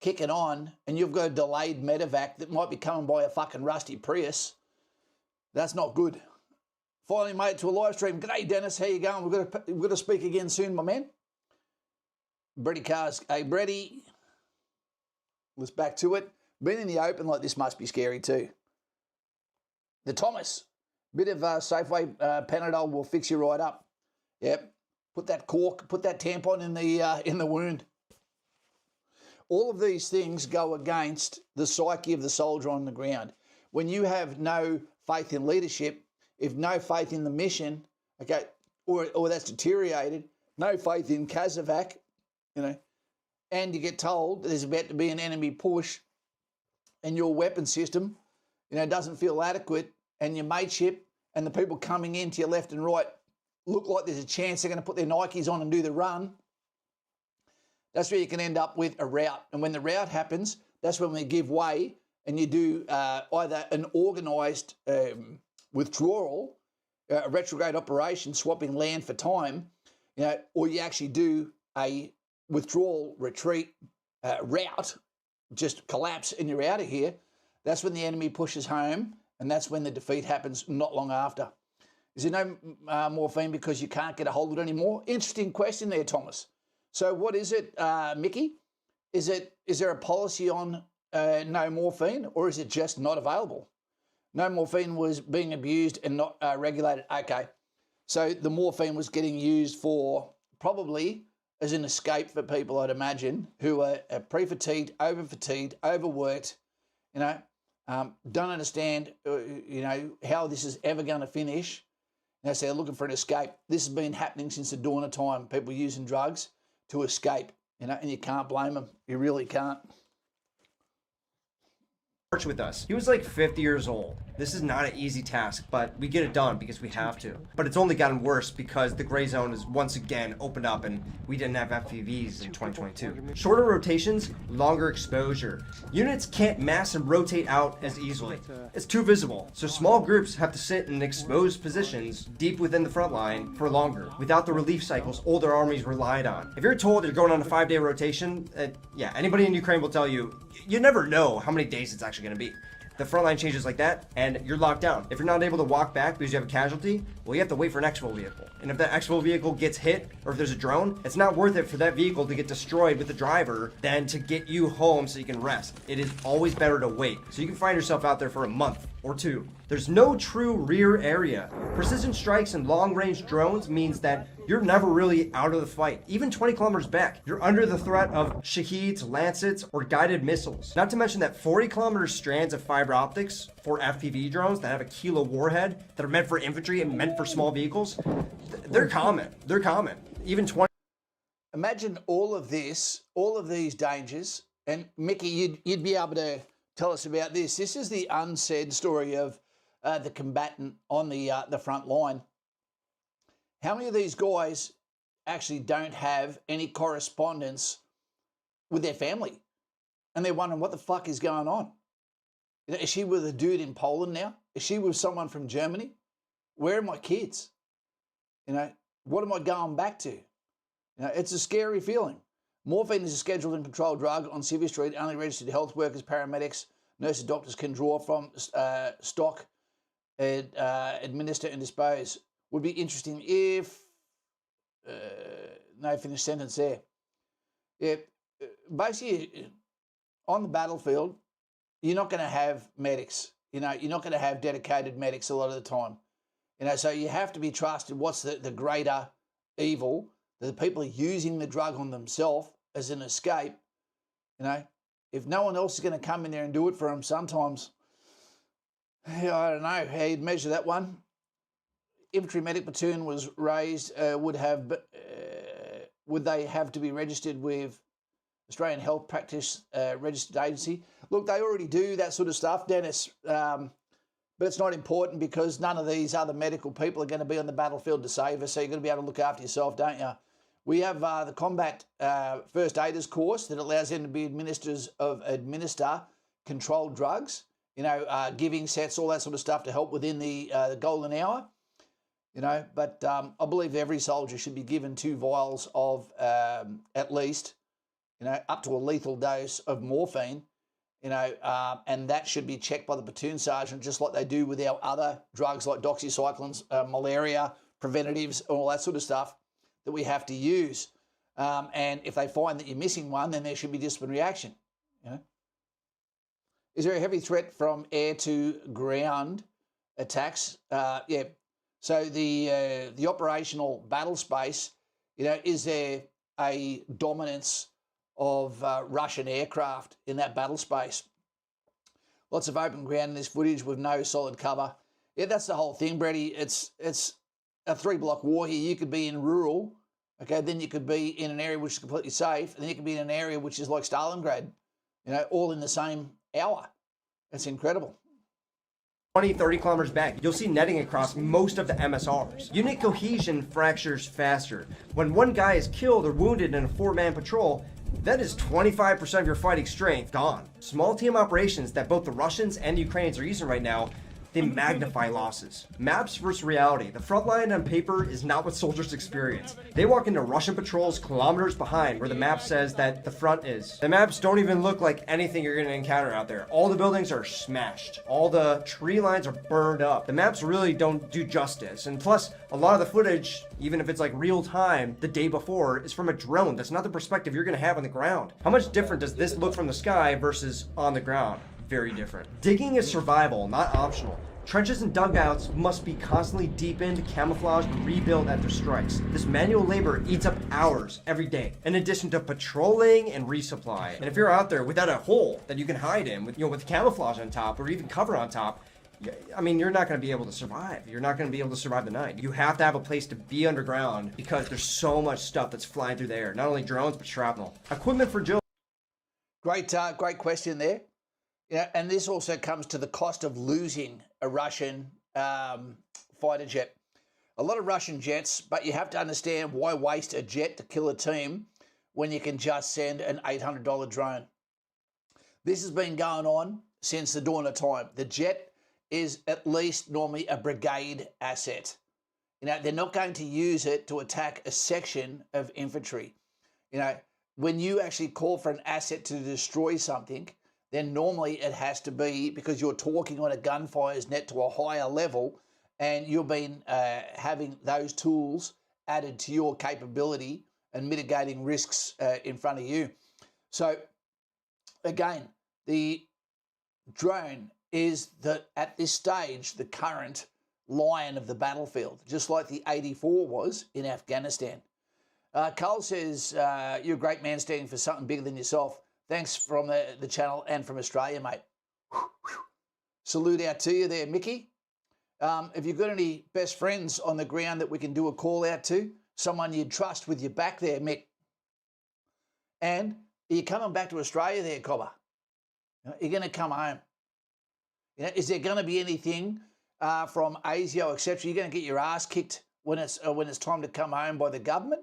kicking on and you've got a delayed medevac that might be coming by a fucking rusty Prius, that's not good. Finally made it to a live stream. G'day, Dennis. How you going? We've got to speak again soon, my man. Bretty Cars. Hey, Bretty. Let's back to it. Being in the open like this must be scary too. The Thomas. Bit of Safeway Panadol will fix you right up. Yep. Put that cork, put that tampon in the wound. all of these things go against the psyche of the soldier on the ground. When you have no faith in leadership, if no faith in the mission, okay, or that's deteriorated, no faith in Kazovac, and you get told there's about to be an enemy push and your weapon system, doesn't feel adequate, and your mateship and the people coming in to your left and right look like there's a chance they're going to put their Nikes on and do the run, that's where you can end up with a rout. And when the rout happens, that's when we give way and you do either an organised withdrawal, a retrograde operation, swapping land for time, or you actually do a withdrawal, retreat, rout, just collapse and you're out of here. That's when the enemy pushes home, and that's when the defeat happens not long after. Is there no morphine because you can't get a hold of it anymore? Interesting question there, Thomas. So what is it, Mickey? Is there a policy on no morphine, or is it just not available? No morphine was being abused and not regulated. Okay. So the morphine was getting used for probably as an escape for people, I'd imagine, who are pre-fatigued, over-fatigued, overworked, don't understand, how this is ever going to finish. So they're looking for an escape. This has been happening since the dawn of time, people using drugs to escape, and you can't blame them. You really can't. March with us. He was like 50 years old. This is not an easy task, but we get it done because we have to. But it's only gotten worse because the gray zone is once again opened up and we didn't have FPVs in 2022. Shorter rotations, longer exposure. Units can't mass and rotate out as easily. It's too visible, so small groups have to sit in exposed positions deep within the front line for longer, without the relief cycles older armies relied on. If you're told you're going on a 5-day rotation, anybody in Ukraine will tell you, you never know how many days it's actually going to be. The front line changes like that, and you're locked down. If you're not able to walk back because you have a casualty, well, you have to wait for an exfil vehicle. And if that exfil vehicle gets hit, or if there's a drone, it's not worth it for that vehicle to get destroyed with the driver than to get you home so you can rest. It is always better to wait, so you can find yourself out there for a month or two. There's no true rear area. Precision strikes and long-range drones means that you're never really out of the fight. Even 20 kilometers back, you're under the threat of Shaheeds, Lancets, or guided missiles. Not to mention that 40-kilometer strands of fiber optics for FPV drones that have a kilo warhead that are meant for infantry and meant for small vehicles, they're common. They're common. Even 20... Imagine all of this, all of these dangers, and Mickey, you'd be able to tell us about this. This is the unsaid story of the combatant on the front line. How many of these guys actually don't have any correspondence with their family? And they're wondering what the fuck is going on? Is she with a dude in Poland now? Is she with someone from Germany? Where are my kids? What am I going back to? It's a scary feeling. Morphine is a scheduled and controlled drug on Civvy Street. Only registered health workers, paramedics, nurses, doctors can draw from stock, and administer and dispose. Would be interesting if... no, finish sentence there. Yeah, basically, on the battlefield, you're not going to have medics. You're not going to have dedicated medics a lot of the time. So you have to be trusted. What's the greater evil? The people are using the drug on themselves as an escape. If no one else is going to come in there and do it for them, sometimes, I don't know how you'd measure that one. Infantry medic platoon was raised. Would they have to be registered with Australian Health Practice Registered Agency? Look, they already do that sort of stuff, Dennis. But it's not important because none of these other medical people are going to be on the battlefield to save us. So you've got to be able to look after yourself, don't you? We have the combat first aiders course that allows them to be administer controlled drugs, giving sets, all that sort of stuff to help within the golden hour. But I believe every soldier should be given 2 vials of at least, up to a lethal dose of morphine, and that should be checked by the platoon sergeant, just like they do with our other drugs like doxycyclines, malaria, preventatives, all that sort of stuff that we have to use. And if they find that you're missing one, then there should be disciplinary action. Is there a heavy threat from air to ground attacks? Yeah. So the operational battle space, is there a dominance of Russian aircraft in that battle space. Lots of open ground in this footage with no solid cover. Yeah, that's the whole thing, Brady. It's a 3-block war here. You could be in rural, okay, then you could be in an area which is completely safe, and then you could be in an area which is like Stalingrad, all in the same hour. It's incredible. 20, 30 kilometers back, you'll see netting across most of the MSRs. Unit cohesion fractures faster. When one guy is killed or wounded in a 4-man patrol, that is 25% of your fighting strength gone. Small team operations that both the Russians and Ukrainians are using right now, they magnify losses. Maps versus reality. The front line on paper is not what soldiers experience. They walk into Russian patrols kilometers behind where the map says that the front is. The maps don't even look like anything you're going to encounter out there. All the buildings are smashed. All the tree lines are burned up. The maps really don't do justice. And plus, a lot of the footage, even if it's like real time, the day before, is from a drone. That's not the perspective you're going to have on the ground. How much different does this look from the sky versus on the ground? Very different. Digging is survival, not optional. Trenches and dugouts must be constantly deepened, camouflaged, and rebuilt after strikes. This manual labor eats up hours every day, in addition to patrolling and resupply. And if you're out there without a hole that you can hide in, with camouflage on top, or even cover on top, I mean, you're not going to be able to survive. You're not going to be able to survive the night. You have to have a place to be underground because there's so much stuff that's flying through the air. Not only drones, but shrapnel. Equipment fragility. Great question there. And this also comes to the cost of losing a Russian fighter jet. A lot of Russian jets, but you have to understand why waste a jet to kill a team when you can just send an $800 drone. This has been going on since the dawn of time. The jet is at least normally a brigade asset. They're not going to use it to attack a section of infantry. When you actually call for an asset to destroy something, then normally it has to be because you're talking on a gunfire's net to a higher level and you've been having those tools added to your capability and mitigating risks in front of you. So again, the drone is at this stage the current lion of the battlefield, just like the 84 was in Afghanistan. Cole says, you're a great man standing for something bigger than yourself. Thanks from the channel and from Australia, mate. Salute out to you there, Mickey. Have you got any best friends on the ground that we can do a call out to? Someone you'd trust with your back there, Mick. And are you coming back to Australia there, Cobber? You're going to come home. Is there going to be anything from ASIO, etc.? You're going to get your ass kicked when it's time to come home by the government?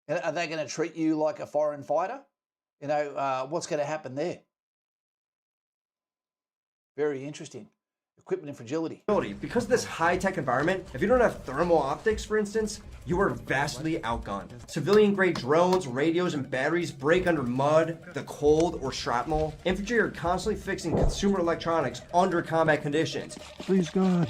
Are they going to treat you like a foreign fighter? What's going to happen there? Very interesting. Equipment and fragility. Because of this high-tech environment, if you don't have thermal optics, for instance, you are vastly outgunned. Civilian-grade drones, radios, and batteries break under mud, the cold, or shrapnel. Infantry are constantly fixing consumer electronics under combat conditions. Please, God.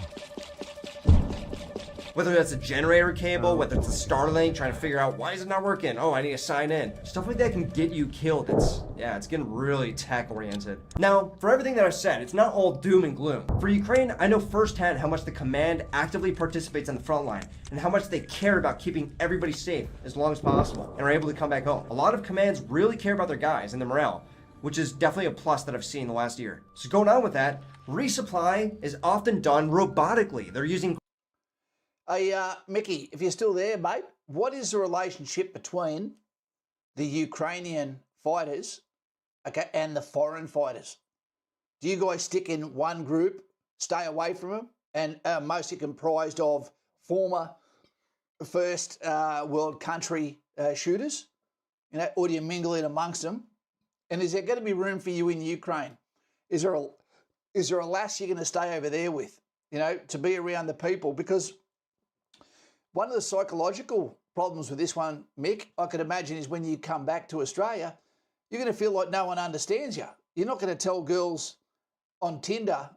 Whether that's a generator cable, whether it's a Starlink, trying to figure out why is it not working? Oh, I need to sign in. Stuff like that can get you killed. It's getting really tech-oriented. Now, for everything that I've said, it's not all doom and gloom. For Ukraine, I know firsthand how much the command actively participates on the front line and how much they care about keeping everybody safe as long as possible and are able to come back home. A lot of commands really care about their guys and their morale, which is definitely a plus that I've seen the last year. So going on with that, resupply is often done robotically. They're using Hey, Mickey, if you're still there, mate, what is the relationship between the Ukrainian fighters, and the foreign fighters? Do you guys stick in one group, stay away from them, and are mostly comprised of former first world country shooters? Or do you mingle in amongst them? And is there going to be room for you in Ukraine? Is there a lass you're going to stay over there with, to be around the people? Because one of the psychological problems with this one, Mick, I could imagine is when you come back to Australia, you're going to feel like no one understands you. You're not going to tell girls on Tinder,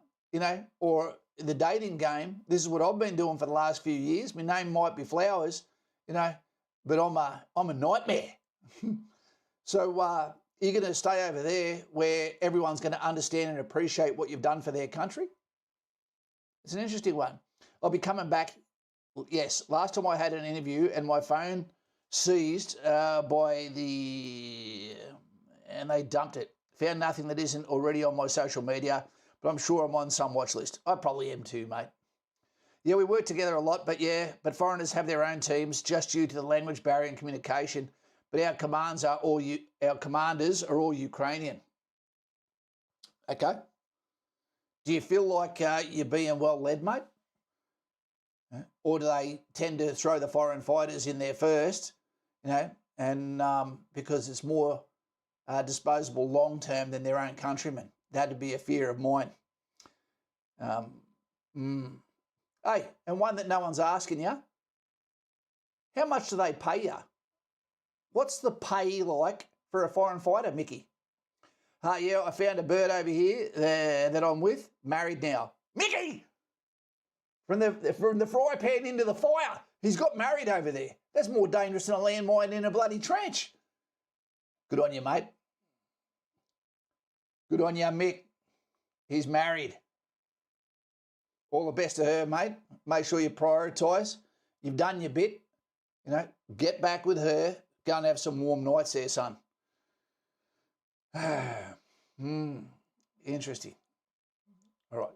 or the dating game, this is what I've been doing for the last few years. My name might be Flowers, but I'm a nightmare. So you're going to stay over there where everyone's going to understand and appreciate what you've done for their country? It's an interesting one. I'll be coming back. Yes, last time I had an interview and my phone seized by the and they dumped it. Found nothing that isn't already on my social media, but I'm sure I'm on some watch list. I probably am too, mate. Yeah, we work together a lot, but foreigners have their own teams just due to the language barrier and communication. But our commanders are all Ukrainian. Okay. Do you feel like you're being well led, mate? Or do they tend to throw the foreign fighters in there first, and because it's more disposable long term than their own countrymen? That'd be a fear of mine. Hey, and one that no one's asking you, how much do they pay you? What's the pay like for a foreign fighter, Mickey? Yeah, I found a bird over here that I'm with, married now. Mickey! From the fry pan into the fire. He's got married over there. That's more dangerous than a landmine in a bloody trench. Good on you, mate. Good on you, Mick. He's married. All the best to her, mate. Make sure you prioritise. You've done your bit. Get back with her. Go and have some warm nights there, son. Interesting. All right.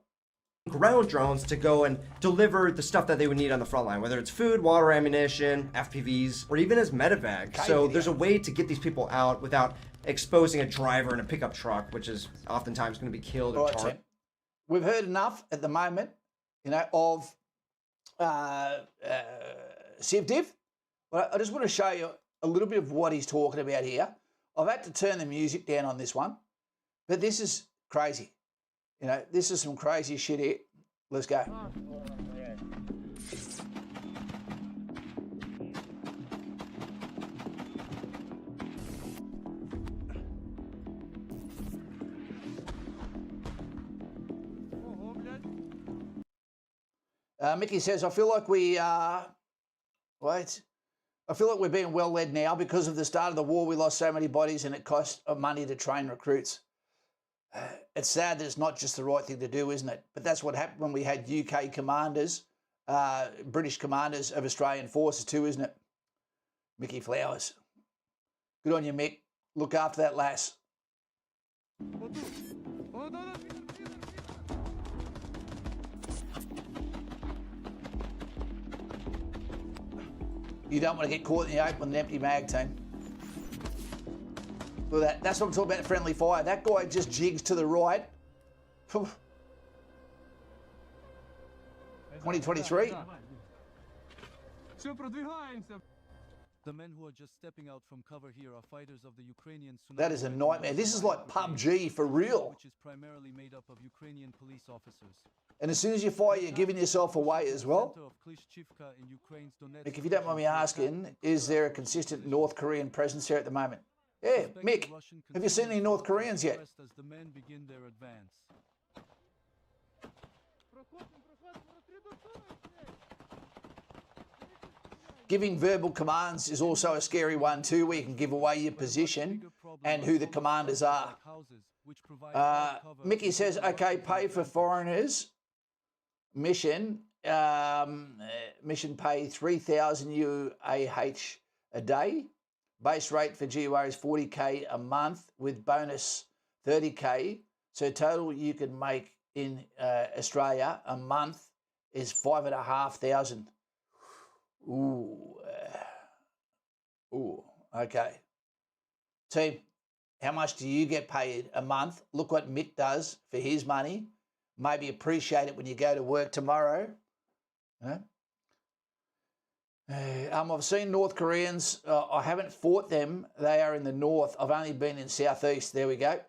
Ground drones to go and deliver the stuff that they would need on the front line, whether it's food, water, ammunition, FPVs, or even as medevac. So there's a way to get these people out without exposing a driver in a pickup truck, which is oftentimes going to be killed or tarred. Tim. We've heard enough at the moment, of CivDiv. But I just want to show you a little bit of what he's talking about here. I've had to turn the music down on this one, but this is crazy. This is some crazy shit here. Let's go. Mickey says, I feel like I feel like we're being well led now. Because of the start of the war, we lost so many bodies and it cost money to train recruits. It's sad that it's not just the right thing to do, isn't it? But that's what happened when we had UK commanders, British commanders of Australian forces too, isn't it? Mickey Flowers. Good on you, Mick. Look after that lass. You don't want to get caught in the open with an empty mag, team. Look at that. That's what I'm talking about, friendly fire. That guy just jigs to the right. 2023. The men who are just stepping out from cover here are fighters of the Ukrainian tsunami. That is a nightmare. This is like PUBG for real. Which is primarily made up of Ukrainian police officers. And as soon as you fire, you're giving yourself away as well. Mick, if you don't mind me asking, is there a consistent North Korean presence here at the moment? Yeah, Mick, have you seen any North Koreans yet? As the men begin their advance. Giving verbal commands is also a scary one too, where you can give away your position and who the commanders are. Mickey says, okay, pay for foreigners. Mission pay 3,000 UAH a day. Base rate for GUR is 40K a month with bonus 30K. So total you can make in Australia a month is 5,500. Ooh, okay. Team, how much do you get paid a month? Look what Mick does for his money. Maybe appreciate it when you go to work tomorrow. I've seen North Koreans. I haven't fought them. They are in the north. I've only been in southeast. There we go.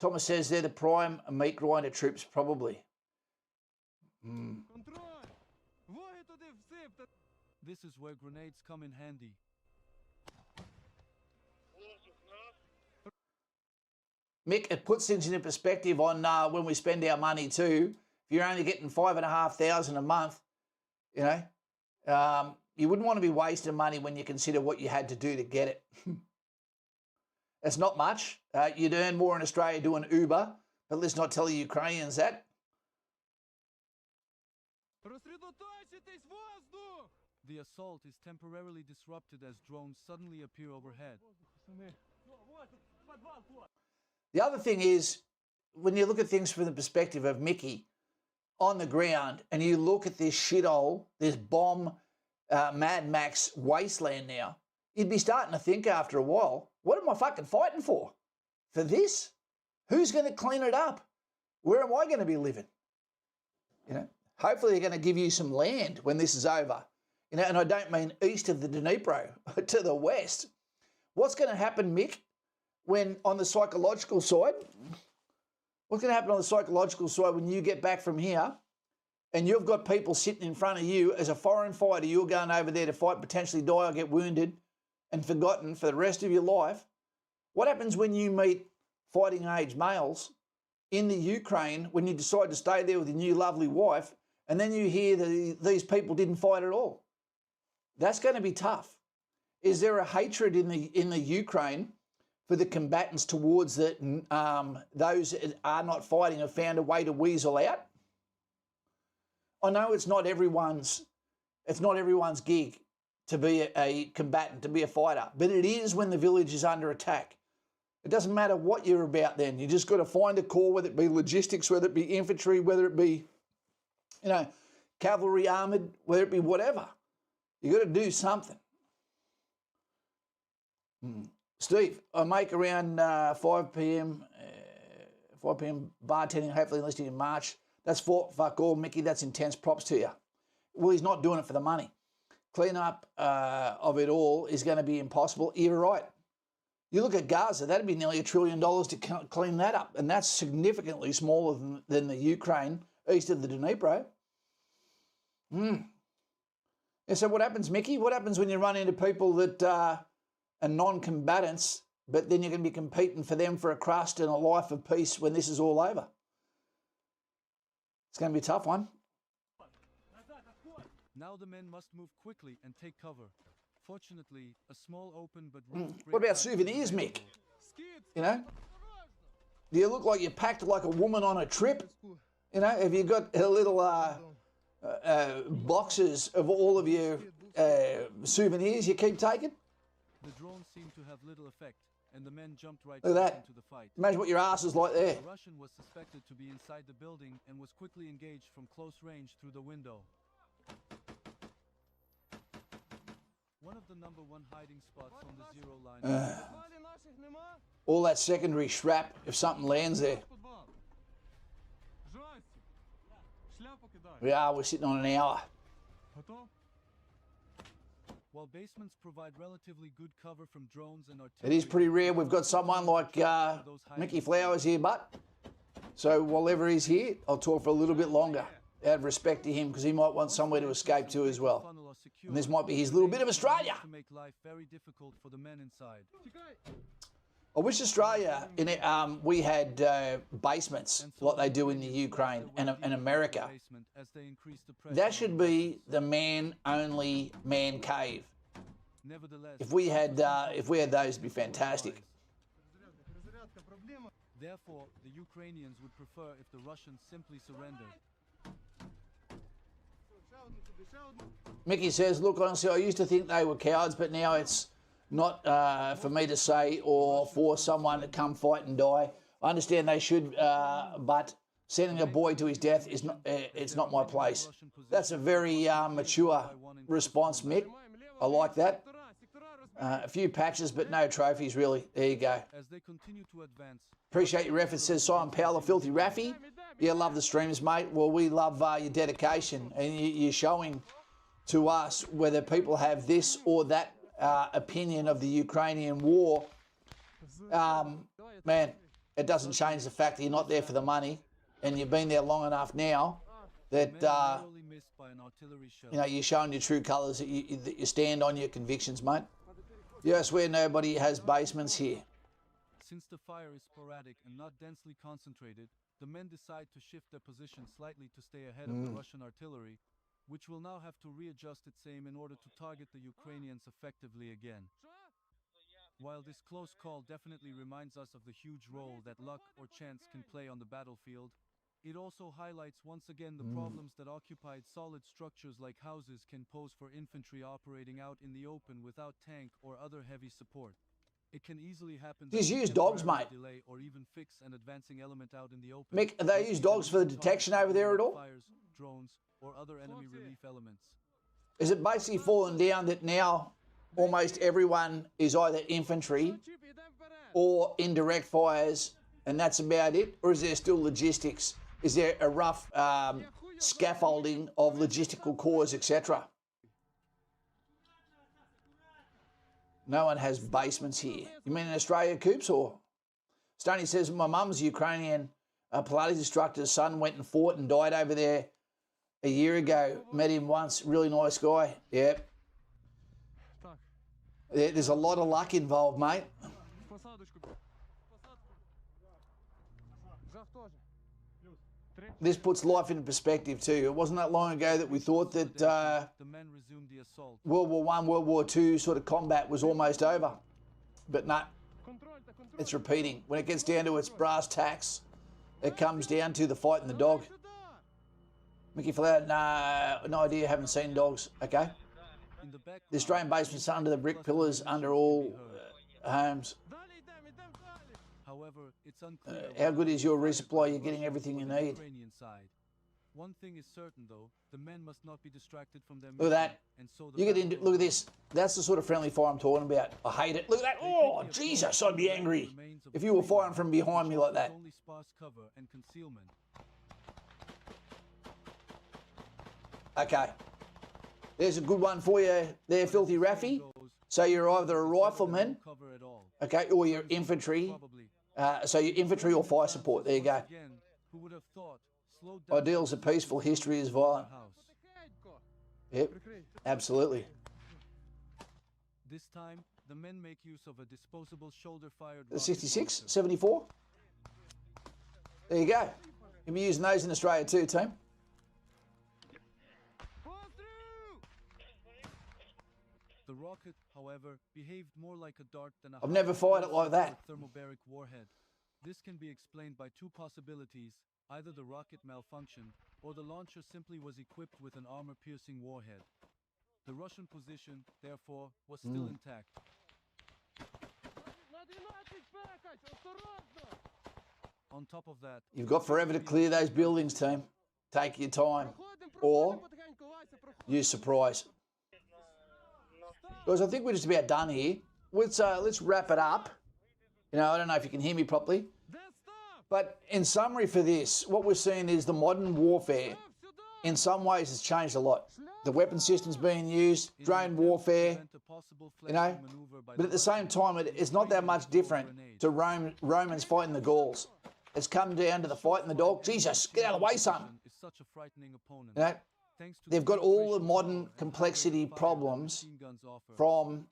Thomas says they're the prime meat grinder troops, probably. This is where grenades come in handy. Mick, it puts things into perspective on when we spend our money too. If you're only getting 5,500 a month, you wouldn't want to be wasting money when you consider what you had to do to get it. It's not much. You'd earn more in Australia doing Uber, but let's not tell the Ukrainians that. The assault is temporarily disrupted as drones suddenly appear overhead. The other thing is, when you look at things from the perspective of Mickey on the ground and you look at this shithole, this bomb, Mad Max wasteland now, you'd be starting to think after a while, what am I fucking fighting for? For this? Who's going to clean it up? Where am I going to be living? You know, hopefully they're going to give you some land when this is over. You know, and I don't mean east of the Dnipro, to the west. What's going to happen, Mick, when on the psychological side, what's going to happen on the psychological side when you get back from here and you've got people sitting in front of you as a foreign fighter, you're going over there to fight, potentially die or get wounded and forgotten for the rest of your life? What happens when you meet fighting age males in the Ukraine when you decide to stay there with your new lovely wife and then you hear that these people didn't fight at all? That's going to be tough. Is there a hatred in the Ukraine for the combatants towards those that are not fighting have found a way to weasel out? I know it's not everyone's gig to be a combatant, to be a fighter, but it is when the village is under attack. It doesn't matter what you're about then. You just got to find a core, whether it be logistics, whether it be infantry, whether it be, you know, cavalry armoured, whether it be whatever. You got to do something. Steve, I make around 5 p.m. 5 p.m. bartending, hopefully enlisting in March. That's fuck all, Mickey. That's intense. Props to you. Well, he's not doing it for the money. Clean up of it all is going to be impossible. You're right. You look at Gaza, that'd be nearly $1 trillion to clean that up, and that's significantly smaller than the Ukraine east of the Dnipro. Yeah, so what happens, Mickey? What happens when you run into people that are non-combatants, but then you're going to be competing for them for a crust and a life of peace when this is all over? It's going to be a tough one. Now the men must move quickly and take cover. Fortunately, a small open but What about souvenirs, Mick? You know? Do you look like you're packed like a woman on a trip? You know, have you got a little boxes of all of your souvenirs you keep taking? The drones seemed to have little effect, and the men jumped right Look at that. into the fight. Imagine what your ass is like there. The Russian was suspected to be inside the building and was quickly engaged from close range through the window. One of the number one hiding spots on the zero line. All that secondary shrap if something lands there. We're sitting on an hour. While basements provide relatively good cover from drones and It artillery, is pretty rare. We've got someone like Mickey Flowers here, but so while he's here, I'll talk for a little bit longer out of respect to him because he might want somewhere to escape to as well. And this might be his little bit of Australia. To make life very difficult for the men inside. I wish Australia, we had basements like they do in the Ukraine and America. That should be the man-only man cave. Nevertheless, If we had those, it'd be fantastic. Therefore, the Ukrainians would prefer if the Russians simply surrendered. Mickey says, look, honestly, I used to think they were cowards, but now it's not for me to say or for someone to come fight and die. I understand they should, but sending a boy to his death is not. It's not my place. That's a very mature response, Mick. I like that. A few patches, but no trophies, really. There you go. As they continue to advance, Appreciate your efforts, says Simon Powell, Filthy Raffy. Yeah, love the streams, mate. Well, we love your dedication and you're showing to us whether people have this or that opinion of the Ukrainian war. Man, it doesn't change the fact that you're not there for the money and you've been there long enough now that, men are narrowly missed by an artillery shell. you know, you're showing your true colours, that you stand on your convictions, mate. Yeah, I swear nobody has basements here. Since the fire is sporadic and not densely concentrated, the men decide to shift their position slightly to stay ahead of the Russian artillery, which will now have to readjust its aim in order to target the Ukrainians effectively again. While this close call definitely reminds us of the huge role that luck or chance can play on the battlefield, it also highlights once again the problems that occupied solid structures like houses can pose for infantry operating out in the open without tank or other heavy support. It can easily happen. Just that use we dogs, temporarily mate. Delay or even fix an advancing element out in the open. Mick, they use dogs for the detection over there at all? Fires, drones, or other enemy relief elements. Is it basically fallen down that now almost everyone is either infantry or indirect fires, and that's about it? Or is there still logistics? Is there a rough scaffolding of logistical cores, etc.? No one has basements here. You mean in Australia, Coops? Or Stoney says, my mum's Ukrainian Pilates instructor's son went and fought and died over there a year ago. Met him once. Really nice guy. Yep. There's a lot of luck involved, mate. This puts life into perspective too. It wasn't that long ago that we thought that The men resumed the assault. World War I, World War II sort of combat was almost over. But no, it's repeating. When it gets down to its brass tacks, it comes down to the fight and the dog. Mickey Flower, no idea, haven't seen dogs. Okay. In the back, The Australian basement's under the brick pillars, under all homes. however, it's unclear. How good is your resupply? You're getting everything you on the need. Ukrainian side. One thing is certain, though: the men must not be distracted from their Look at that. mission, and so the You get battle into, look at this. That's the sort of friendly fire I'm talking about. I hate it. Look at that. Oh, Jesus, I'd be angry if you were firing from behind me like that. Only sparse cover and concealment. Okay. There's a good one for you there, Filthy Raffy. So you're either a rifleman, Cover at all. okay, or you're infantry. Probably. So you're infantry or fire support. There you go. Again, who would have thought? Slow down. Ideals are peaceful, history is violent. House. Yep, absolutely. This time, the men make use of a disposable shoulder-fired. The rocket 66, launcher. 74. There you go. You'll be using those in Australia too, team. The rocket, however, behaved more like a dart than a. I've never fired it like that. Thermobaric warhead. This can be explained by two possibilities: either the rocket malfunctioned, or the launcher simply was equipped with an armor-piercing warhead. The Russian position, therefore, was still intact. On top of that, You've got forever to clear those buildings, team. Take your time. Or use surprise. Guys, I think we're just about done here. Let's wrap it up. You know, I don't know if you can hear me properly. But in summary for this, what we're seeing is the modern warfare, in some ways, has changed a lot. The weapon systems being used, drone warfare, you know. But at the same time, it's not that much different to Romans fighting the Gauls. It's come down to the fight and the dog. Jesus, get out of the way, son. is such a frightening opponent. You know, Thanks to they've got all the modern complexity problems from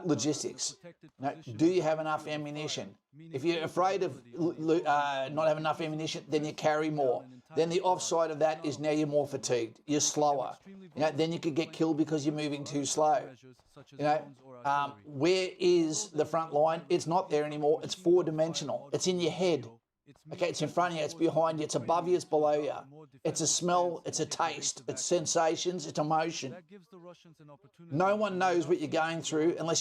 logistics. Now, do you have enough ammunition? If you're afraid of not having enough ammunition, then you carry more. Then the offside of that is now you're more fatigued. You're slower. You know, then you could get killed because you're moving too slow. You know, where is the front line? It's not there anymore. It's four-dimensional. It's in your head. Okay, it's in front of you, it's behind you, it's above you, it's below you. It's a smell, it's a taste, it's sensations, it's emotion. No one knows what you're going through unless